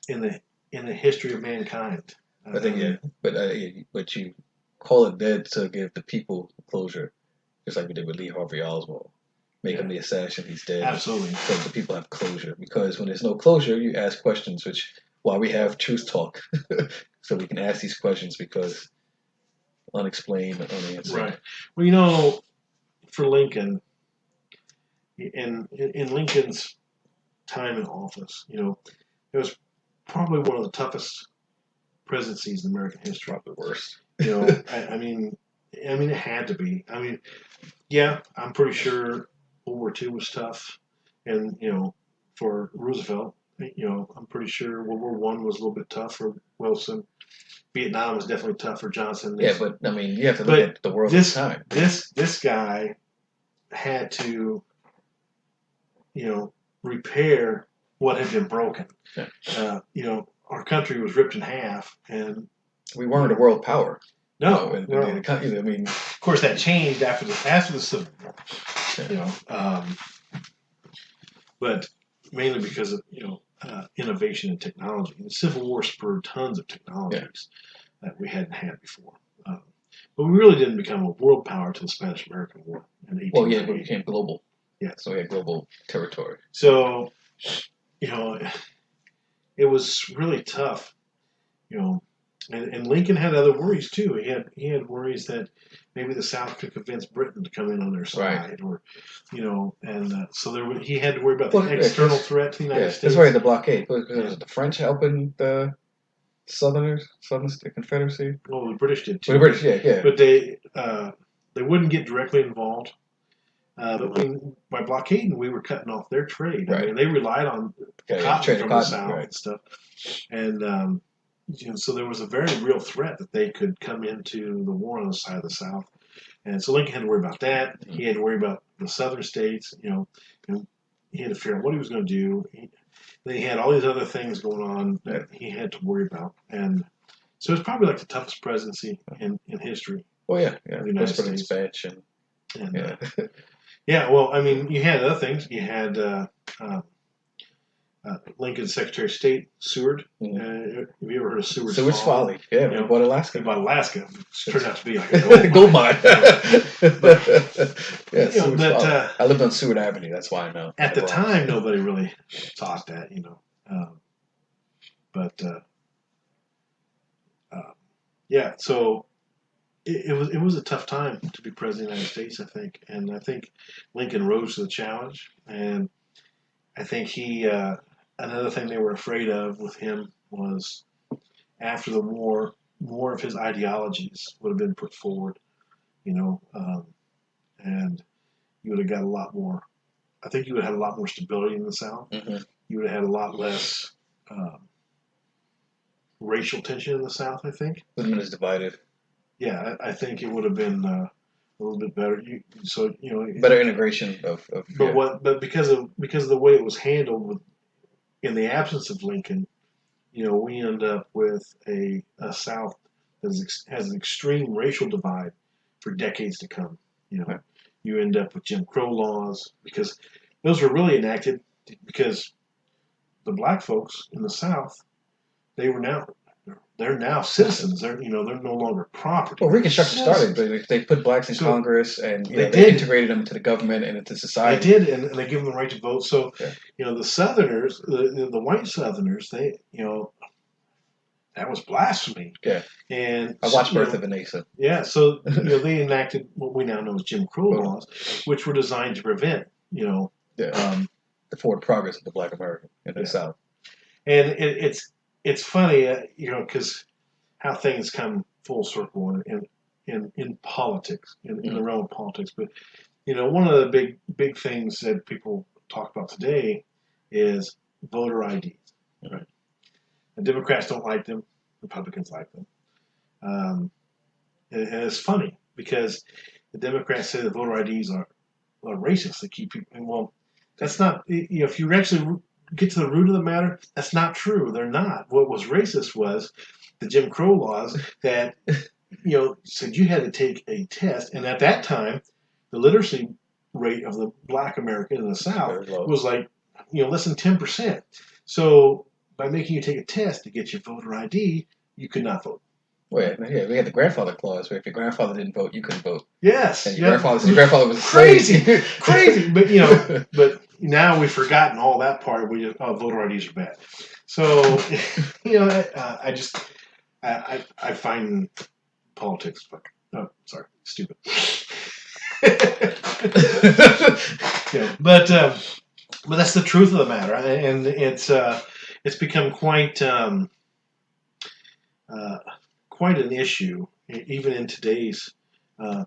[SPEAKER 1] in the history of mankind.
[SPEAKER 2] I think but you call it dead to give the people closure, just like we did with Lee Harvey Oswald. Make him the assassin, he's dead.
[SPEAKER 1] Absolutely.
[SPEAKER 2] So the people have closure. Because when there's no closure, you ask questions, which why we have Truth Talk. So we can ask these questions, because unexplained, unanswered.
[SPEAKER 1] Right. Well, for Lincoln, in Lincoln's time in office, it was probably one of the toughest presidencies in American history.
[SPEAKER 2] Probably worse.
[SPEAKER 1] I mean, it had to be. I mean, yeah, I'm pretty sure World War II was tough, and for Roosevelt, I'm pretty sure World War I was a little bit tough for Wilson. Vietnam was definitely tough for Johnson.
[SPEAKER 2] Yeah, but I mean, you have to look at the world at the time.
[SPEAKER 1] This guy had to, repair what had been broken.
[SPEAKER 2] Yeah.
[SPEAKER 1] Our country was ripped in half, and
[SPEAKER 2] we weren't a world power.
[SPEAKER 1] No.
[SPEAKER 2] I mean,
[SPEAKER 1] of course, that changed after the Civil War.
[SPEAKER 2] Yeah.
[SPEAKER 1] But mainly because of innovation and technology. And the Civil War spurred tons of technologies that we hadn't had before. But we really didn't become a world power until the Spanish-American War in 1898.
[SPEAKER 2] Well, yeah, we became global.
[SPEAKER 1] Yeah.
[SPEAKER 2] So we had global territory.
[SPEAKER 1] So, it was really tough, And Lincoln had other worries too. He had worries that maybe the South could convince Britain to come in on their side, or so he had to worry about the external threat to the United States.
[SPEAKER 2] That's why the blockade. Was it the French helping the Southerners, the Confederacy?
[SPEAKER 1] Well, the British did too.
[SPEAKER 2] Well, the British, yeah.
[SPEAKER 1] But they wouldn't get directly involved. But by blockading, we were cutting off their trade.
[SPEAKER 2] Right.
[SPEAKER 1] I mean, they relied on cotton from the South and stuff, and. So there was a very real threat that they could come into the war on the side of the South. And so Lincoln had to worry about that. He had to worry about the southern states, and he had to figure out what he was going to do. Then he had all these other things going on that he had to worry about. And so it was probably like the toughest presidency in history.
[SPEAKER 2] Oh yeah,
[SPEAKER 1] of the United States.
[SPEAKER 2] Dispatch and
[SPEAKER 1] yeah. Well, I mean, you had other things. You had Lincoln's Secretary of State, Seward.
[SPEAKER 2] Mm-hmm.
[SPEAKER 1] Have you ever heard of Seward's
[SPEAKER 2] Folly? Yeah, he bought Alaska.
[SPEAKER 1] He bought Alaska. It turned out to be like a
[SPEAKER 2] gold mine. I lived on Seward Avenue. That's why I know.
[SPEAKER 1] At the time, nobody really thought that, yeah. So it was a tough time to be president of the United States, I think, and I think Lincoln rose to the challenge, and I think he. Another thing they were afraid of with him was after the war, more of his ideologies would have been put forward, and you would have got a lot more. I think you would have had a lot more stability in the South.
[SPEAKER 2] Mm-hmm.
[SPEAKER 1] You would have had a lot less racial tension in the South, I think.
[SPEAKER 2] Would have been as divided.
[SPEAKER 1] Yeah, I think it would have been a little bit better.
[SPEAKER 2] Better integration of.
[SPEAKER 1] But because of the way it was handled, in the absence of Lincoln, we end up with a South that has an extreme racial divide for decades to come.
[SPEAKER 2] Right.
[SPEAKER 1] You end up with Jim Crow laws because those were really enacted because the black folks in the South, they're now citizens. They're no longer property.
[SPEAKER 2] Well, Reconstruction started. They put blacks in Congress, and they integrated them into the government and into society.
[SPEAKER 1] They did, and they give them the right to vote. So, the Southerners, the white Southerners, they, that was blasphemy.
[SPEAKER 2] Yeah.
[SPEAKER 1] And
[SPEAKER 2] I watched Birth of a Nation.
[SPEAKER 1] Yeah. So they enacted what we now know as Jim Crow laws, which were designed to prevent
[SPEAKER 2] the forward progress of the Black American in the South.
[SPEAKER 1] And it's funny, because how things come full circle in politics, in the realm of politics. But one of the big things that people talk about today is voter IDs. Right? And Democrats don't like them. Republicans like them. And it's funny because the Democrats say the voter IDs are racist. They keep people. Well, that's not. If you actually get to the root of the matter, that's not true. They're not. What was racist was the Jim Crow laws that said you had to take a test, and at that time, the literacy rate of the Black American in the South was like less than 10%. So by making you take a test to get your voter ID, you could not vote.
[SPEAKER 2] Well, yeah, we had the grandfather clause where if your grandfather didn't vote, you couldn't vote.
[SPEAKER 1] Yes.
[SPEAKER 2] And your grandfather was
[SPEAKER 1] crazy. Crazy. But but now we've forgotten all that part. Voter IDs are bad. So I find politics stupid. But that's the truth of the matter, and it's become quite an issue, even in today's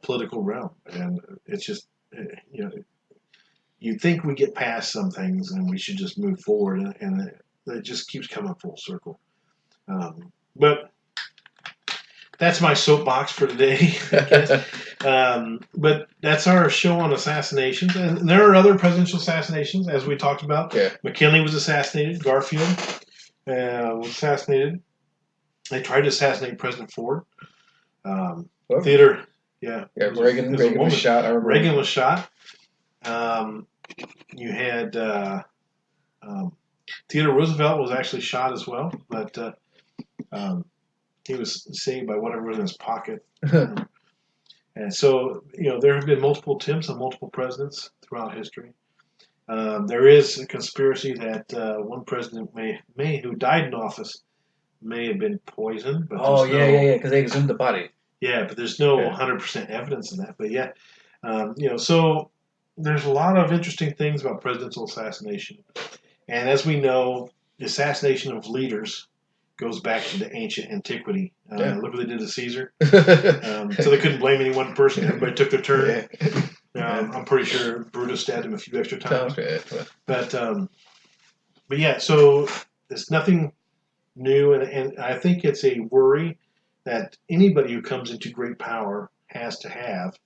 [SPEAKER 1] political realm. And it's just, you'd think we get past some things and we should just move forward, and it just keeps coming full circle. But that's my soapbox for today, I guess. But that's our show on assassinations. And there are other presidential assassinations, as we talked about.
[SPEAKER 2] Yeah.
[SPEAKER 1] McKinley was assassinated. Garfield was assassinated. They tried to assassinate President Ford. Theodore,
[SPEAKER 2] Reagan was shot.
[SPEAKER 1] Reagan was shot. You had Theodore Roosevelt was actually shot as well, but he was saved by whatever was in his pocket. And so, there have been multiple attempts on multiple presidents throughout history. There is a conspiracy that one president who died in office may have been poisoned. But
[SPEAKER 2] because they exhumed the body.
[SPEAKER 1] Yeah, but there's no 100% evidence of that. But so there's a lot of interesting things about presidential assassination. And as we know, the assassination of leaders goes back to the ancient antiquity. Look what they did to Caesar. So they couldn't blame any one person. Everybody took their turn. I'm pretty sure Brutus stabbed him a few extra times. But yeah, so there's nothing new, and I think it's a worry that anybody who comes into great power has to have.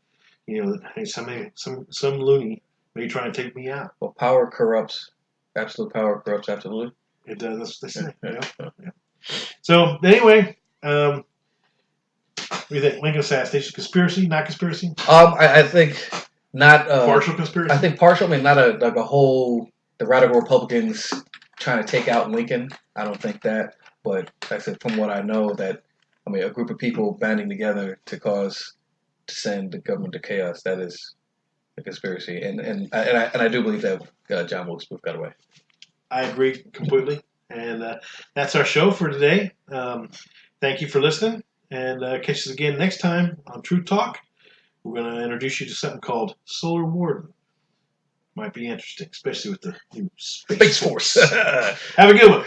[SPEAKER 1] Some loony may try and take me out.
[SPEAKER 2] Well, power corrupts. Absolute power corrupts absolutely.
[SPEAKER 1] It does. That's the thing. Yeah. So anyway, What do you think? Lincoln assassination conspiracy, not conspiracy?
[SPEAKER 2] I think not
[SPEAKER 1] partial conspiracy.
[SPEAKER 2] I think partial. I mean, not a whole. The radical Republicans trying to take out Lincoln. I don't think that. But like I said, from what I know, that a group of people banding together to send the government to chaos. That is a conspiracy, and I do believe that John Wilkes Booth got away.
[SPEAKER 1] I agree completely, and that's our show for today. Thank you for listening, and catch us again next time on True Talk. We're going to introduce you to something called Solar Warden. Might be interesting, especially with the new Space Force. Have a good one.